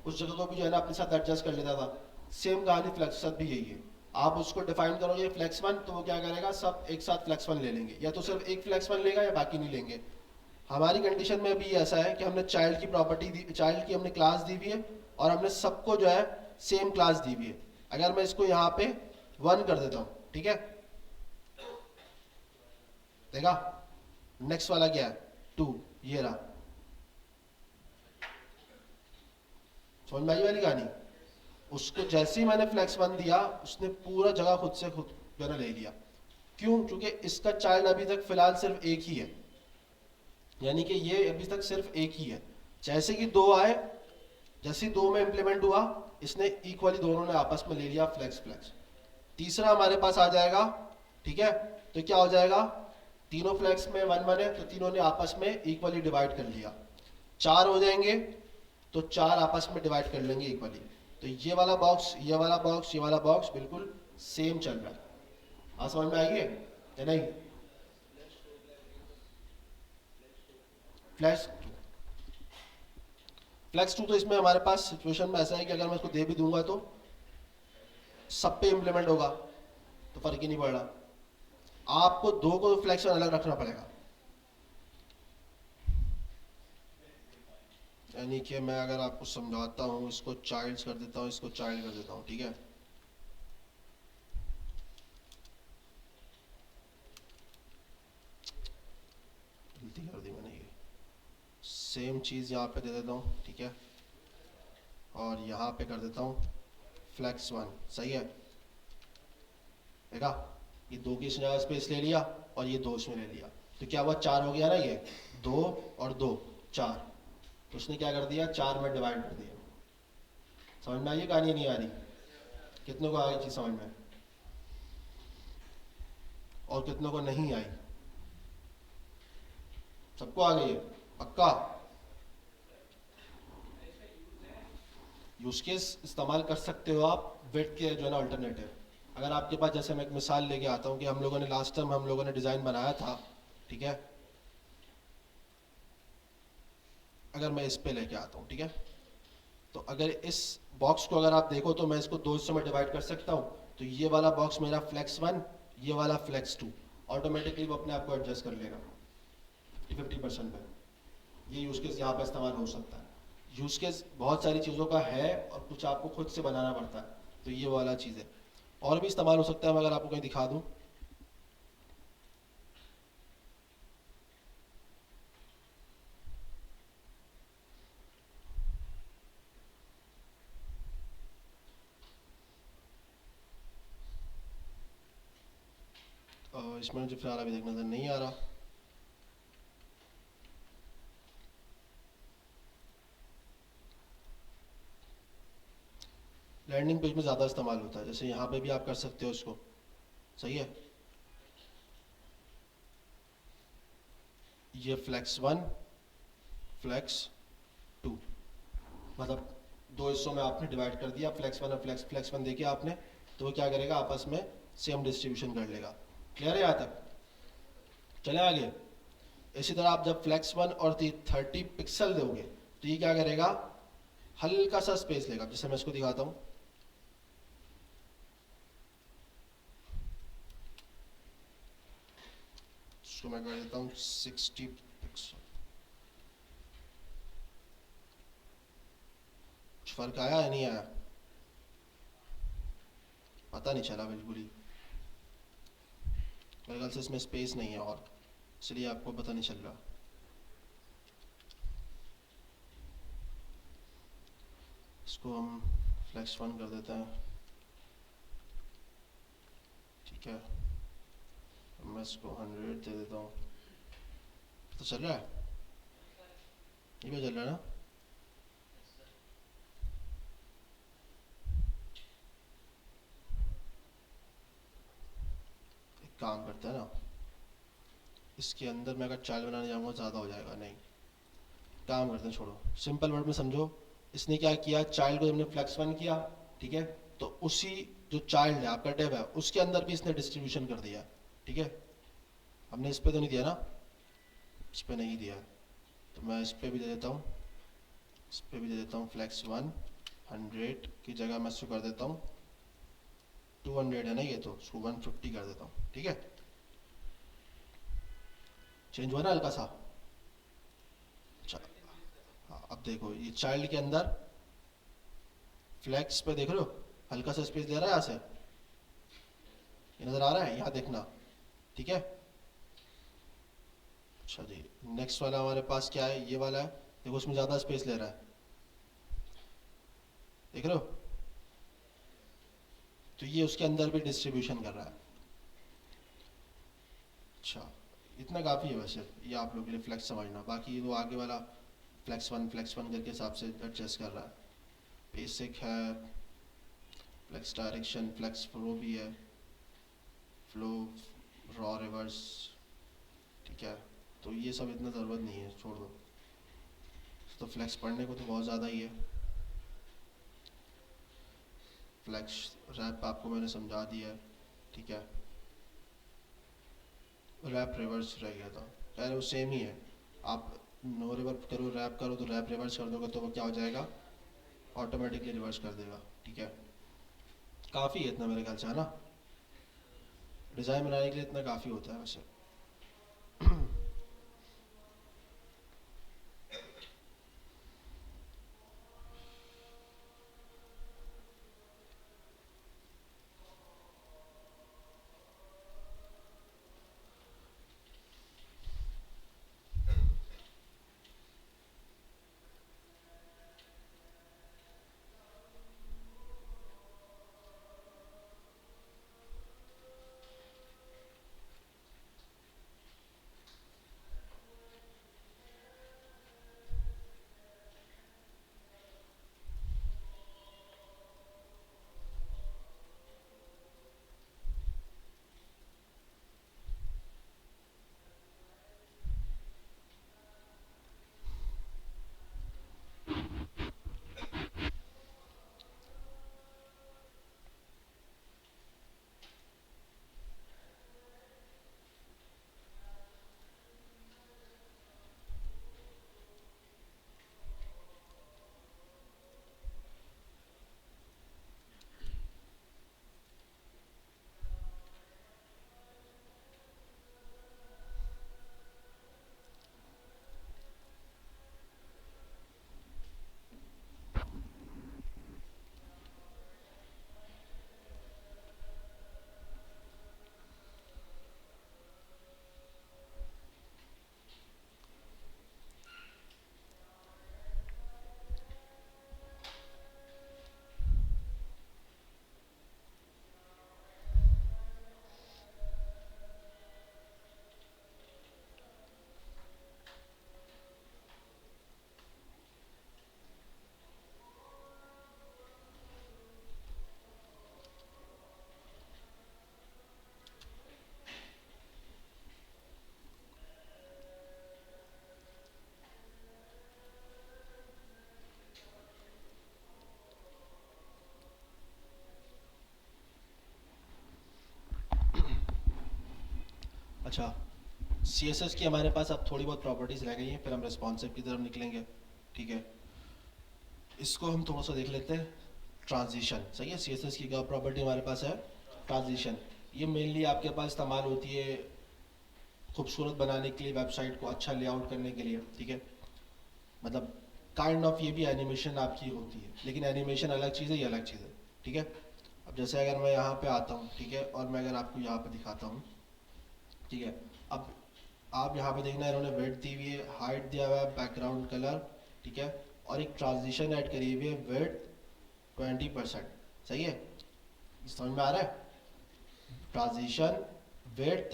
उस जगह को भी जो है ना अपने साथ एडजस्ट कर लेता था. सेम कहानी फ्लेक्स साथ भी यही है. आप उसको डिफाइन करोगे फ्लेक्स 1, तो वो क्या करेगा, सब एक साथ फ्लेक्स 1 ले लेंगे, या तो सिर्फ एक फ्लेक्स 1 लेगा या बाकी नहीं लेंगे. हमारी कंडीशन में भी ऐसा है कि हमने चाइल्ड की प्रॉपर्टी दी, चाइल्ड की हमने क्लास दी हुई है और हमने सबको जो है सेम क्लास दी हुई है. अगर मैं इसको यहाँ पे 1 कर देता हूँ, ठीक है, देखा नेक्स्ट वाला क्या है 2, ये रहा. समझ में आई वाली कहानी? उसको जैसे ही मैंने फ्लेक्स वन दिया, उसने पूरा जगह खुद से खुद मैंने ले लिया। क्यों? क्योंकि इसका चाइल्ड अभी तक फिलहाल सिर्फ एक ही है, यानी कि ये अभी तक सिर्फ एक ही है। जैसे कि दो आए, जैसे ही दो में इंप्लीमेंट हुआ, इसने इक्वली दोनों ने आपस में ले लिया फ्लेक्स फ्लेक्स। तीसरा हमारे पास आ जाएगा, ठीक है? तो क्या हो जाएगा, तीनों फ्लेक्स में वन वन है, तो तीनों ने आपस में इक्वली डिवाइड कर लिया। चार हो जाएंगे तो चार आपस में डिवाइड कर लेंगे इक्वली। तो ये वाला बॉक्स, ये वाला बॉक्स, ये वाला बॉक्स बिल्कुल सेम चल रहा है। हाँ, समझ में आई है या नहीं? फ्लैश फ्लेक्स टू, तो इसमें हमारे पास सिचुएशन में ऐसा है कि अगर मैं इसको दे भी दूंगा तो सब पे इम्प्लीमेंट होगा, तो फर्क ही नहीं पड़ रहा। आपको दो को फ्लेक्स अलग रखना पड़ेगा। यानी कि मैं अगर आपको समझाता हूँ, इसको चाइल्ड कर देता हूँ, इसको चाइल्ड कर देता हूँ, ठीक है? गलती कर दी मैंने, ये सेम चीज़ यहाँ पे दे देता हूँ, ठीक है? और यहाँ पे कर देता हूँ फ्लेक्स वन, सही है? देखा, ये दो की जगह स्पेस ले लिया और ये दो इसमें ले लिया, तो क्या हुआ, चार हो गया ना, ये दो और दो चार। तो उसने क्या कर दिया, चार में डिवाइड कर दिया। समझ में आई कहानी? नहीं आ रही? कितनों को आ गई चीज समझ में, और कितनों को नहीं आई? सबको आ गई है पक्का? यूज केस इस्तेमाल कर सकते हो आप वेट के जो है ना अल्टरनेटिव। अगर आपके पास, जैसे मैं एक मिसाल लेके आता हूँ कि हम लोगों ने लास्ट टाइम हम लोगों ने डिज़ाइन बनाया था, ठीक है? अगर मैं इस पे लेके आता हूँ, ठीक है? तो अगर इस बॉक्स को अगर आप देखो तो मैं इसको दो हिस्सों में डिवाइड कर सकता हूँ। तो ये वाला बॉक्स मेरा फ्लेक्स वन, ये वाला फ्लेक्स टू, ऑटोमेटिकली वो अपने आप को एडजस्ट कर लेगा 50% पे। ये यूज केस यहाँ पर इस्तेमाल हो सकता है। यूज केस बहुत सारी चीज़ों का है और कुछ आपको खुद से बनाना पड़ता है, तो ये वाला चीज़ है। और भी इस्तेमाल हो सकता है, मैं अगर आपको कहीं दिखा दूँ। इसमें मुझे फिलहाल अभी तक नज़र नहीं आ रहा। लैंडिंग पेज में ज़्यादा इस्तेमाल होता है, जैसे यहाँ पे भी आप कर सकते हो इसको, सही है? ये फ्लेक्स वन, फ्लेक्स टू, मतलब दो हिस्सों में आपने डिवाइड कर दिया, फ्लेक्स वन और फ्लेक्स वन देखिए आपने, तो वो क्या करेगा, आपस में सेम डिस्ट्रीब्यूशन कर लेगा। क्लियर है यहाँ तक? चले आगे। इसी तरह आप जब फ्लेक्स वन और 30 पिक्सल दोगे तो ये क्या करेगा, हल्का सा स्पेस लेगा। जैसे मैं इसको दिखाता हूँ, इसको मैं कर देता हूँ 60 पिक्सल। कुछ फर्क आया या नहीं आया? पता नहीं चला बिल्कुल ही, मेरे ख्याल से इसमें स्पेस नहीं है और इसलिए आपको पता नहीं चल रहा। इसको हम फ्लेक्स वन कर देते हैं, ठीक है? मैं इसको 100 दे देता हूँ। तो चल रहा है, ये भी चल रहा है ना? एक काम करते हैं ना, इसके अंदर मैं अगर चाइल्ड बनाने जाऊँगा ज़्यादा हो जाएगा। नहीं, काम करते हैं, छोड़ो, सिंपल वर्ड में समझो। इसने क्या किया, चाइल्ड को हमने फ्लेक्स वन किया, ठीक है? तो उसी जो चाइल्ड है आपका डेव है, उसके अंदर भी इसने डिस्ट्रीब्यूशन कर दिया, ठीक है? हमने इस पे तो नहीं दिया ना, इस पे नहीं दिया, तो मैं इस पे भी दे देता हूँ, इस पे भी दे देता हूँ फ्लेक्स वन। 100 की जगह मैं इसको कर देता हूँ 200 है ना ये, तो इसको 150 कर देता हूँ, ठीक है? चेंज हुआ ना हल्का सा? अच्छा, हाँ, अब देखो ये चाइल्ड के अंदर फ्लेक्स पे देख रहे हो, हल्का सा स्पेस दे रहा है यहाँ से, ये नज़र आ रहा है, यहाँ देखना, ठीक है? अच्छा जी, नेक्स्ट वाला हमारे पास क्या है, ये वाला है, देखो उसमें ज़्यादा स्पेस ले रहा है, देख रहे हो? तो ये उसके अंदर भी डिस्ट्रीब्यूशन कर रहा है। अच्छा, इतना काफ़ी है वैसे, ये आप लोग के लिए फ्लेक्स समझना। बाकी वो आगे वाला फ्लेक्स वन करके हिसाब से एडजस्ट कर रहा है। बेसिक है, फ्लेक्स डायरेक्शन, फ्लेक्स फ्लो भी है, फ्लो, रॉ, रिवर्स, ठीक है। तो ये सब इतना ज़रूरत नहीं है, छोड़ दो। तो फ्लेक्स पढ़ने को तो बहुत ज़्यादा ही है। फ्लेक्स रैप आपको मैंने समझा दिया है, ठीक है। रैप रिवर्स रह गया था, खैर वो सेम ही है। आप नो रिवर्स करो, रैप करो, तो रैप रिवर्स कर दोगे तो वो क्या हो जाएगा, ऑटोमेटिकली रिवर्स कर देगा, ठीक है। काफ़ी है इतना मेरे ख्याल से, है ना? डिज़ाइन बनाने के लिए इतना काफ़ी होता है वैसे। अच्छा, CSS की हमारे पास अब थोड़ी बहुत प्रॉपर्टीज़ रह गई हैं, फिर हम रिस्पॉन्सिव की तरफ निकलेंगे, ठीक है। इसको हम थोड़ा सा देख लेते हैं। ट्रांजिशन, सही है। CSS की क्या प्रॉपर्टी हमारे पास है, ट्रांजिशन। ये मेनली आपके पास इस्तेमाल होती है खूबसूरत बनाने के लिए, वेबसाइट को अच्छा लेआउट करने के लिए, ठीक है। मतलब काइंड ऑफ ये भी एनिमेशन आपकी होती है, लेकिन एनिमेशन अलग चीज़ है, ये अलग चीज़ है, ठीक है। अब जैसे अगर मैं यहाँ पे आता हूँ, ठीक है, और मैं अगर आपको यहाँ पे दिखाता हूँ, ठीक है। अब आप यहाँ पे देखना, इन्होंने वेट दी हुई है, हाइट दिया हुआ है, बैकग्राउंड कलर, ठीक है, और एक ट्रांजिशन ऐड करी हुई है, वेट 20%, सही है। समझ में आ रहा है? ट्रांजिशन, वेट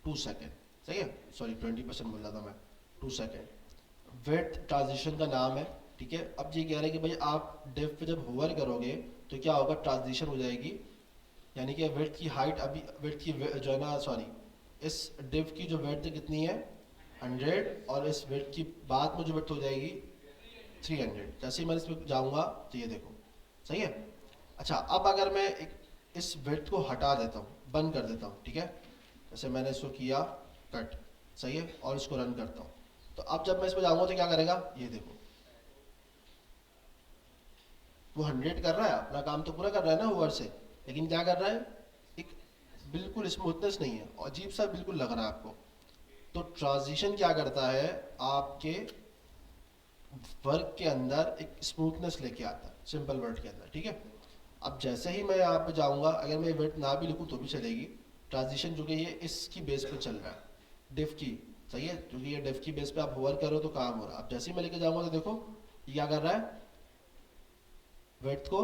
2 सेकेंड, सही है। सॉरी 20% बोल रहा था मैं, 2 सेकेंड। वेट ट्रांजिशन का नाम है, ठीक है। अब ये कह रहे हैं कि भाई आप डिफ पे जब होवर करोगे तो क्या होगा, ट्रांजिशन हो जाएगी, यानी कि वेट की हाइट, अभी वेट की जो है ना, सॉरी, इस डिव की जो वेट कितनी है 100, और इस वेट की बाद में जो वेट हो जाएगी 300। जैसे ही मैं इसमें जाऊंगा तो ये देखो, सही है। अच्छा, अब अगर मैं एक इस वेट को हटा देता हूँ, बंद कर देता हूँ, ठीक है, जैसे मैंने इसको किया कट, सही है, और इसको रन करता हूँ, तो अब जब मैं इसमें जाऊंगा तो क्या करेगा, ये देखो, वो 100 कर रहा है, अपना काम तो पूरा कर रहा है ना ओवर से, लेकिन क्या कर रहा है, एक बिल्कुल स्मूथनेस नहीं है, अजीब सा बिल्कुल लग रहा है आपको। तो ट्रांजिशन क्या करता है, आपके वर्क के अंदर एक स्मूथनेस लेके आता है, सिंपल वर्ड के अंदर, ठीक है। अब जैसे ही मैं यहाँ पे जाऊँगा, अगर मैं वेट ना भी लिखूँ तो भी चलेगी, ट्रांजिशन जो कि ये इसकी बेस पे चल रहा है, डिफ की, सही है, क्योंकि ये डिफ की बेस पे आप होवर करो तो काम हो रहा है। अब जैसे ही मैं लेके जाऊँगा तो देखो ये क्या कर रहा है, विड्थ को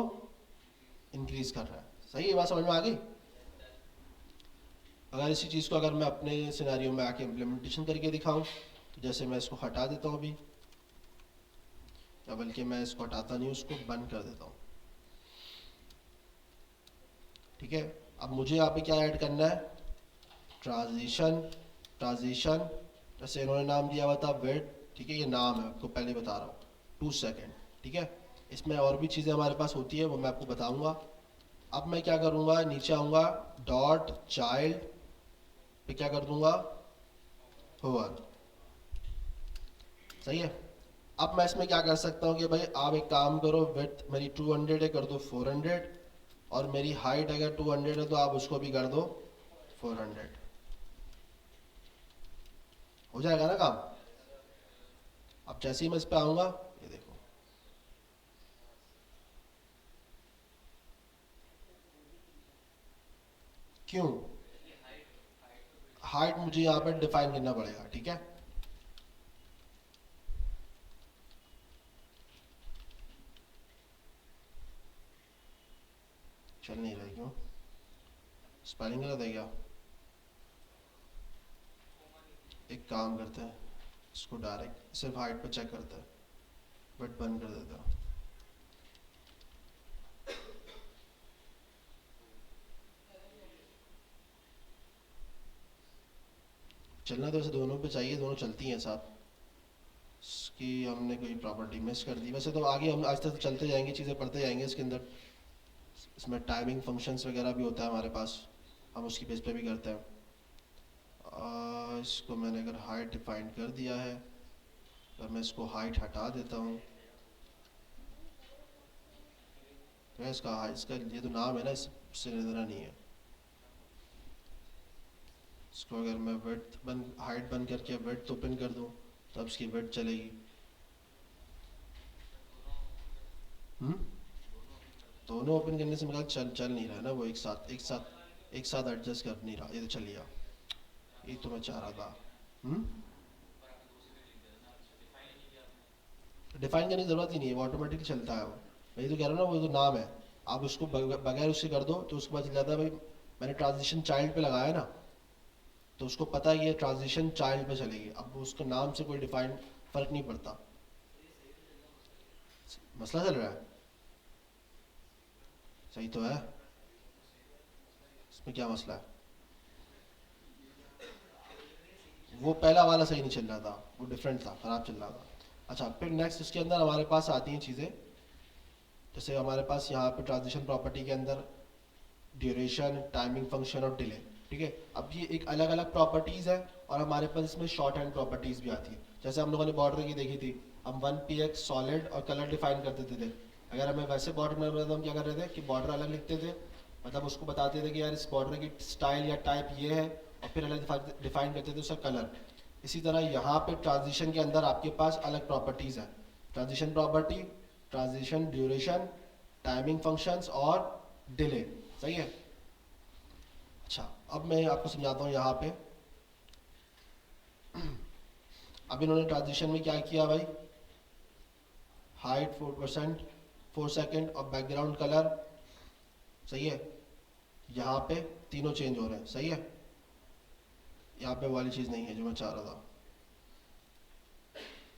इंक्रीज कर रहा है। सही है, ये बात समझ में आ गई। अगर इसी चीज़ को अगर मैं अपने सिनेरियो में आके इम्प्लीमेंटेशन करके दिखाऊं, तो जैसे मैं इसको हटा देता हूँ अभी, या बल्कि मैं इसको हटाता नहीं, उसको बंद कर देता हूँ। ठीक है, अब मुझे यहाँ पे क्या ऐड करना है, ट्रांजिशन। ट्रांजिशन जैसे इन्होंने नाम दिया हुआ था विड्थ, ठीक है, ये नाम है, आपको पहले बता रहा हूँ, 2 सेकेंड। ठीक है, इसमें और भी चीज़ें हमारे पास होती है, वो मैं आपको बताऊंगा। अब मैं क्या करूँगा, नीचे आऊँगा, डॉट चाइल्ड पे क्या कर दूंगा, होवर। सही है। अब मैं इसमें क्या कर सकता हूँ कि भाई आप एक काम करो, विड्थ मेरी 200 है, कर दो 400, और मेरी हाइट अगर 200 है तो आप उसको भी कर दो 400। हो जाएगा ना काम। अब जैसे ही मैं इस पे आऊंगा, ये देखो, क्यों, हाइट मुझे यहाँ पे डिफाइन करना पड़ेगा। ठीक है, चल नहीं रहा क्यों, स्पेलिंग गलत है क्या। एक काम करते हैं, इसको डायरेक्ट सिर्फ हाइट पे चेक करते हैं, बट बंद कर देता हूँ। चलना तो ऐसे दोनों पे चाहिए, दोनों चलती हैं साथ। इसकी हमने कोई प्रॉपर्टी मिस कर दी। वैसे तो आगे हम आज तक चलते जाएंगे, चीज़ें पढ़ते जाएंगे इसके अंदर। इसमें टाइमिंग फंक्शंस वगैरह भी होता है हमारे पास, हम उसकी बेस पे भी करते हैं। इसको मैंने अगर हाइट डिफाइन कर दिया है, अगर मैं इसको हाइट हटा देता हूँ, तो इसका ये तो नाम है ना, इससे नजर नहीं है। इसको अगर मैं विड्थ बंद, हाइट बंद करके विड्थ ओपन कर दूँ, तो अब इसकी विड्थ चलेगी। दोनों ओपन करने से मेरा चल चल नहीं रहा है ना, वो एक साथ एडजस्ट कर नहीं रहा। ये तो चलिए, ये तो मैं चाह रहा था। डिफाइन करने की ज़रूरत ही नहीं है, वो ऑटोमेटिकली चलता है। वो मैं ये तो कह रहा हूँ ना, वो तो नाम है, आप उसको बगैर उससे कर दो तो उसके बाद चल जाता है। भाई मैंने ट्रांजिशन चाइल्ड पे लगाया ना, तो उसको पता है कि ये ट्रांजिशन चाइल्ड पे चलेगी। अब उसके नाम से कोई डिफाइन फर्क नहीं पड़ता। मसला चल रहा है, सही तो है। इसमें क्या मसला है, वो पहला वाला सही नहीं चल रहा था, वो डिफरेंट था, खराब चल रहा था। अच्छा, फिर नेक्स्ट इसके अंदर हमारे पास आती हैं चीज़ें, जैसे हमारे पास यहाँ पे ट्रांजिशन प्रॉपर्टी के अंदर ड्यूरेशन, टाइमिंग फंक्शन और डिले। ठीक है, अब ये एक अलग अलग प्रॉपर्टीज़ है, और हमारे पास इसमें शॉर्ट हैंड प्रॉपर्टीज़ भी आती है। जैसे हम लोगों ने बॉर्डर की देखी थी, हम 1px सॉलिड और कलर डिफाइन करते थे। अगर हमें वैसे बॉर्डर में तो हम क्या कर रहे थे कि बॉर्डर अलग लिखते थे, मतलब उसको बताते थे कि यार इस बॉर्डर की स्टाइल या टाइप ये है, और फिर अलग डिफाइन करते थे उसका कलर। इसी तरह यहाँ पे ट्रांजिशन के अंदर आपके पास अलग प्रॉपर्टीज़ है, transition property, transition duration, timing functions और डिले। सही है। अच्छा, अब मैं आपको समझाता हूँ यहाँ पे। अब इन्होंने ट्रांजिशन में क्या किया भाई, हाइट 4%, 4 सेकेंड और बैकग्राउंड कलर। सही है, यहाँ पे तीनों चेंज हो रहे हैं। सही है, यहाँ पे वाली चीज़ नहीं है जो मैं चाह रहा था।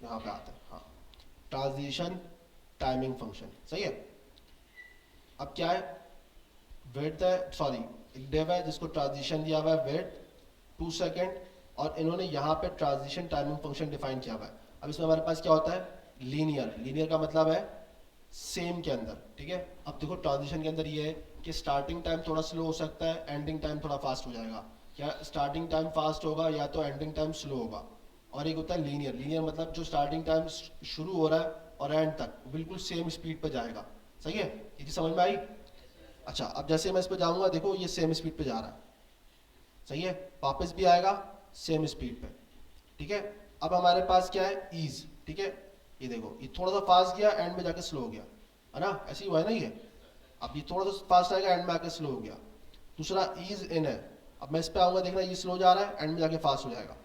यहाँ पे आते हैं, हाँ, ट्रांजिशन टाइमिंग फंक्शन। सही है। अब क्या है, विड्थ है, सॉरी, एक डिव है जिसको ट्रांजिशन दिया हुआ है विड्थ 2 सेकेंड, और इन्होंने यहाँ पे ट्रांजिशन टाइमिंग फंक्शन डिफाइन किया हुआ है। अब इसमें हमारे पास क्या होता है, लीनियर। लीनियर का मतलब है सेम के अंदर। ठीक है, अब देखो ट्रांजिशन के अंदर ये है कि स्टार्टिंग टाइम थोड़ा स्लो हो सकता है, एंडिंग टाइम थोड़ा फास्ट हो जाएगा। क्या स्टार्टिंग टाइम फास्ट होगा या तो एंडिंग टाइम स्लो होगा। और एक होता है लीनियर। लीनियर मतलब जो स्टार्टिंग टाइम शुरू हो रहा है और एंड तक बिल्कुल सेम स्पीड पर जाएगा। सही है, ये चीज़ समझ में आई। अच्छा, अब जैसे मैं इस पर जाऊंगा, देखो ये सेम स्पीड पे जा रहा है। सही है, वापस भी आएगा सेम स्पीड पे। ठीक है, अब हमारे पास क्या है, ईज। ठीक है, ये देखो ये थोड़ा सा फास्ट गया, एंड में जाके स्लो हो गया, है ना, ऐसे ही हुआ है ना ये। अब ये थोड़ा सा फास्ट आएगा, एंड में आके स्लो हो गया। दूसरा ईज इन है, अब मैं इस पे आऊंगा, देखना ये स्लो जा रहा है, एंड में जाके फास्ट हो जाएगा।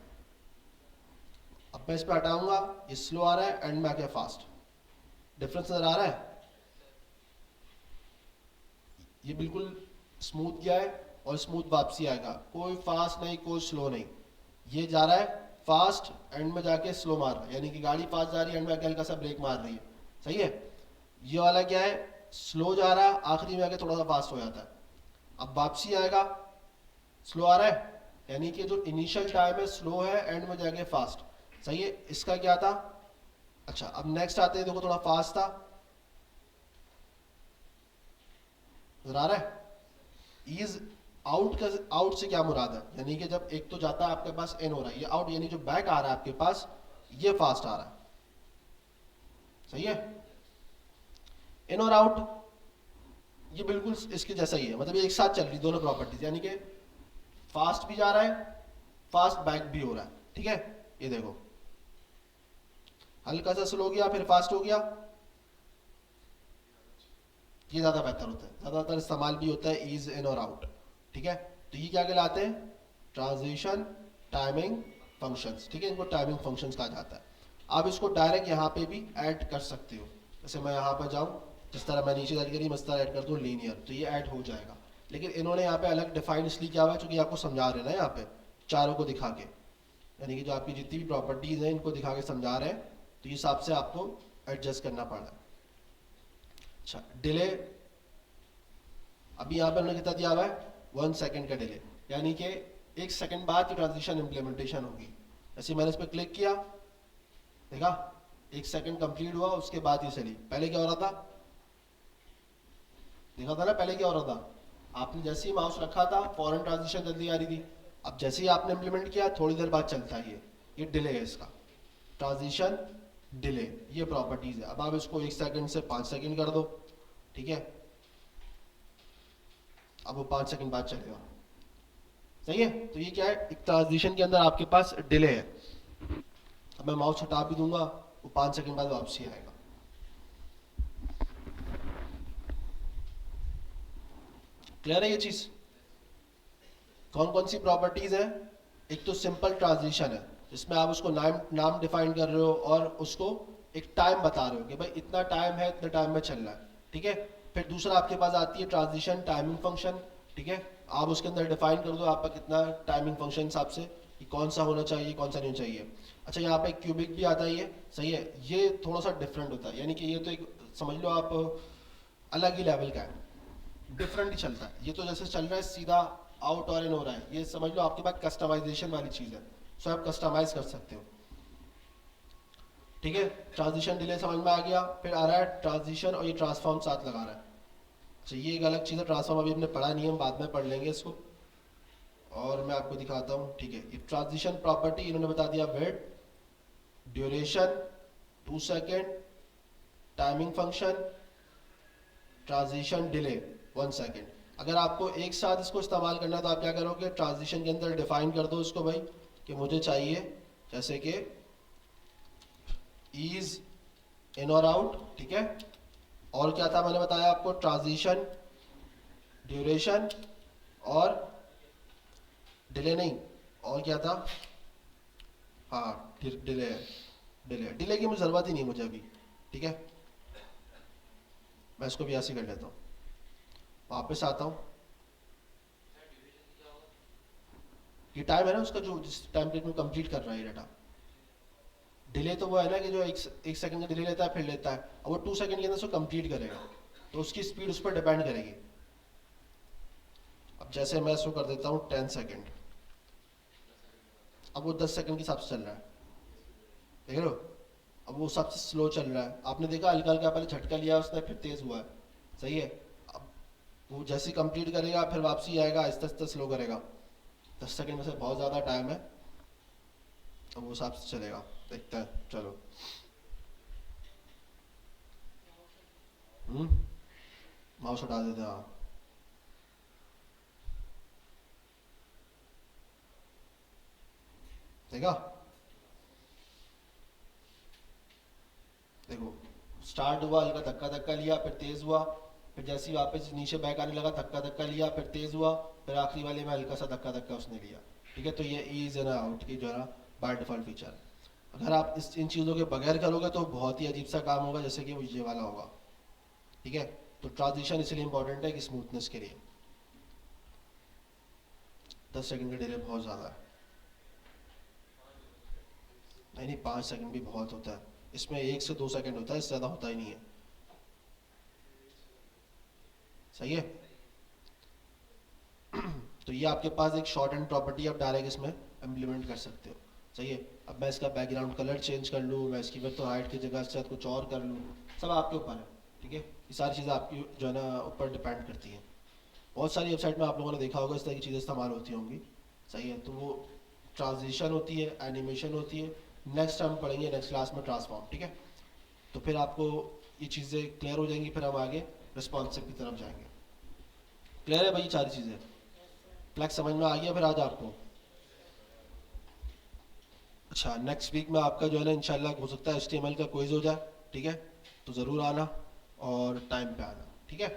अब मैं इस पे हटाऊंगा, ये स्लो आ रहा है, एंड में आके फास्ट। डिफरेंस नजर आ रहा है। ये बिल्कुल स्मूथ गया है और स्मूथ वापसी आएगा, कोई फास्ट नहीं कोई स्लो नहीं। ये जा रहा है फास्ट, एंड में जाके स्लो मार रहा है, यानी कि गाड़ी फास्ट जा रही है, एंड में आके हल्का सा ब्रेक मार रही है, सही है। ये वाला क्या है, स्लो जा रहा है, आखिरी में आके थोड़ा सा फास्ट हो जाता है। अब वापसी आएगा, स्लो आ रहा है, यानी कि जो इनिशियल टाइम है स्लो है, एंड में जाके फास्ट, सही है। इसका क्या था, अच्छा अब नेक्स्ट आते हैं, देखो थोड़ा फास्ट था, नजर आ रहा है। इज आउट का, आउट से क्या मुराद है, यानी कि जब एक तो जाता है आपके पास इन हो रहा है, ये आउट, यानी जो बैक आ रहा है आपके पास ये फास्ट आ रहा है, सही है। इन और आउट ये बिल्कुल इसके जैसा ही है, मतलब ये एक साथ चल रही दोनों प्रॉपर्टीज, यानी कि फास्ट भी जा रहा है फास्ट बैक भी हो रहा है, ठीक है। ये देखो हल्का सा स्लो गया फिर फास्ट हो गया, ये ज्यादा बेहतर होता है, ज्यादातर इस्तेमाल भी होता है ईज इन और आउट, ठीक है। तो ये क्या कहलाते हैं, ट्रांजिशन टाइमिंग फंक्शंस, ठीक है, इनको टाइमिंग फंक्शंस कहा जाता है। आप इसको डायरेक्ट यहाँ पे भी ऐड कर सकते हो, जैसे मैं यहाँ पर जाऊँ, जिस तरह मैं नीचे ऐड करी मैं इस तरह ऐड कर दूँ लीनियर, तो ये ऐड हो जाएगा। लेकिन इन्होंने यहाँ पे अलग डिफाइन इसलिए किया हुआ है क्योंकि आपको समझा रहे हैं ना यहाँ पे चारों को दिखा के, यानी कि जो आपकी जितनी भी प्रॉपर्टीज हैं इनको दिखा के समझा रहे हैं, तो इस हिसाब से आपको एडजस्ट करना पड़ रहा है। अच्छा डिले, अभी यहाँ पे उन्होंने कितना दिया हुआ है 1 सेकेंड का डिले, यानी कि 1 सेकेंड बाद की ट्रांजिशन इम्प्लीमेंटेशन होगी। जैसे मैंने इस पर क्लिक किया, देखा 1 सेकेंड कंप्लीट हुआ, उसके बाद ये चली। पहले क्या हो रहा था, देखा था ना पहले क्या हो रहा था, आपने जैसे ही माउस रखा था फॉरन ट्रांजिशन जल्दी आ रही थी, अब जैसे ही आपने इम्प्लीमेंट किया थोड़ी देर बाद चलता है, ये डिले है इसका, ट्रांजिशन डिले, ये प्रॉपर्टीज है। अब आप इसको 1 सेकेंड से 5 सेकेंड कर दो, ठीक है, अब वो 5 सेकेंड बाद चलेगा, सही है। तो ये क्या है, एक ट्रांजिशन के अंदर आपके पास डिले है। अब मैं माउस हटा भी दूंगा, वो 5 सेकेंड बाद वापसी आएगा। क्लियर है ये चीज, कौन कौन सी प्रॉपर्टीज है, एक तो सिंपल ट्रांजिशन है जिसमें आप उसको नाम डिफाइन कर रहे हो और उसको एक टाइम बता रहे हो कि भाई इतना टाइम है, इतने टाइम में चलना है, ठीक है। फिर दूसरा आपके पास आती है ट्रांजिशन टाइमिंग फंक्शन, ठीक है, आप उसके अंदर डिफाइन कर दो आपका कितना टाइमिंग फंक्शन हिसाब से कि कौन सा होना चाहिए कौन सा नहीं चाहिए। अच्छा यहाँ पे क्यूबिक भी आता है, ये सही है, ये थोड़ा सा डिफरेंट होता है, यानी कि ये तो एक समझ लो आप अलग ही लेवल का है, डिफरेंट ही चलता है। ये तो जैसे चल रहा है सीधा आउट और इन हो रहा है, ये समझ लो आपके पास कस्टमाइजेशन वाली चीज़ है, सो आप कस्टमाइज कर सकते हो, ठीक है। ट्रांजिशन डिले समझ में आ गया, फिर आ रहा है ट्रांजिशन और ये ट्रांसफॉर्म साथ लगा रहा है। अच्छा ये एक अलग चीज़ है, ट्रांसफॉर्म अभी हमने पढ़ा नहीं है, हम बाद में पढ़ लेंगे इसको, और मैं आपको दिखाता हूँ, ठीक है। ये ट्रांजिशन प्रॉपर्टी इन्होंने बता दिया, wait, duration 2 second, timing function, transition delay 1 second. अगर आपको एक साथ इसको इस्तेमाल करना है तो आप क्या करोगे, ट्रांजिशन के अंदर डिफाइन कर दो इसको भाई कि मुझे चाहिए जैसे कि ईज इन और आउट, ठीक है। और क्या था मैंने बताया आपको, ट्रांजिशन, ड्यूरेशन और डिले नहीं, और क्या था, हाँ डिले, डिले की मुझे ज़रूरत ही नहीं मुझे अभी, ठीक है। मैं इसको भी ऐसे कर लेता हूँ, वापस आता हूँ। ये टाइम है ना उसका जो जिस टाइम पीरियड में कंप्लीट कर रहा है ये डाटा। डिले तो वो है ना कि जो एक सेकंड का डिले लेता है फिर लेता है, और वो 2 सेकंड के अंदर उसको कंप्लीट करेगा, तो उसकी स्पीड उस पर डिपेंड करेगी। अब जैसे मैं इसको कर देता हूँ 10 सेकंड, अब वो 10 सेकंड के हिसाब से चल रहा है, देख लो, अब वो सबसे स्लो चल रहा है। आपने देखा हल्का हल्का पहले झटका लिया उसने फिर तेज हुआ है, सही है। अब वो जैसे कंप्लीट करेगा फिर वापसी आएगा, आहिस्ता आहिस्ता स्लो करेगा, 10 सेकंड में से बहुत ज़्यादा टाइम है, तो वो हिसाब से चलेगा, देखते हैं चलो। माउस हटा देते हैं, हाँ देखा, देखो स्टार्ट हुआ, हल्का धक्का धक्का लिया फिर तेज हुआ, फिर जैसे ही वापस नीचे बैक आने लगा धक्का धक्का लिया फिर तेज हुआ, फिर आखिरी वाले में हल्का सा धक्का धक्का उसने लिया, ठीक है। तो ये ईज एंड आउट की जो है बाय डिफॉल्ट फीचर है। अगर आप इन चीज़ों के बगैर करोगे तो बहुत ही अजीब सा काम होगा, जैसे कि वो ये वाला होगा, ठीक है। तो ट्रांजिशन इसलिए इंपॉर्टेंट है कि स्मूथनेस के लिए। 10 सेकंड का डिले बहुत ज़्यादा है। नहीं नहीं, 5 सेकंड भी बहुत होता है, इसमें 1 से 2 सेकंड होता है, इससे ज़्यादा होता ही नहीं है। सही है। तो ये आपके पास एक शॉर्ट एंड प्रॉपर्टी आप डायरेक्ट इसमें इम्प्लीमेंट कर सकते हो। सही है। अब मैं इसका बैकग्राउंड कलर चेंज कर लूँ, मैं इसकी विड्थ और हाइट की जगह शायद कुछ और कर लूँ, सब आपके ऊपर है। ठीक है, ये सारी चीज़ें आपकी जो है ना ऊपर डिपेंड करती हैं। बहुत सारी वेबसाइट में आप लोगों ने देखा होगा इस तरह की चीज़ें इस्तेमाल होती होंगी। सही है। तो वो ट्रांजिशन होती है, एनिमेशन होती है, नेक्स्ट हम पढ़ेंगे नेक्स्ट क्लास में ट्रांसफॉर्म। ठीक है, तो फिर आपको ये चीज़ें क्लियर हो जाएंगी, फिर हम आगे रिस्पॉन्सिव की तरफ जाएंगे। क्लियर है भाई सारी चीज़ें? फ्लैक्स समझ में आ गया फिर आज आपको? अच्छा, नेक्स्ट वीक में आपका जो है ना इंशाल्लाह हो सकता है HTML का क्विज हो जाए। ठीक है, तो ज़रूर आना और टाइम पे आना। ठीक है।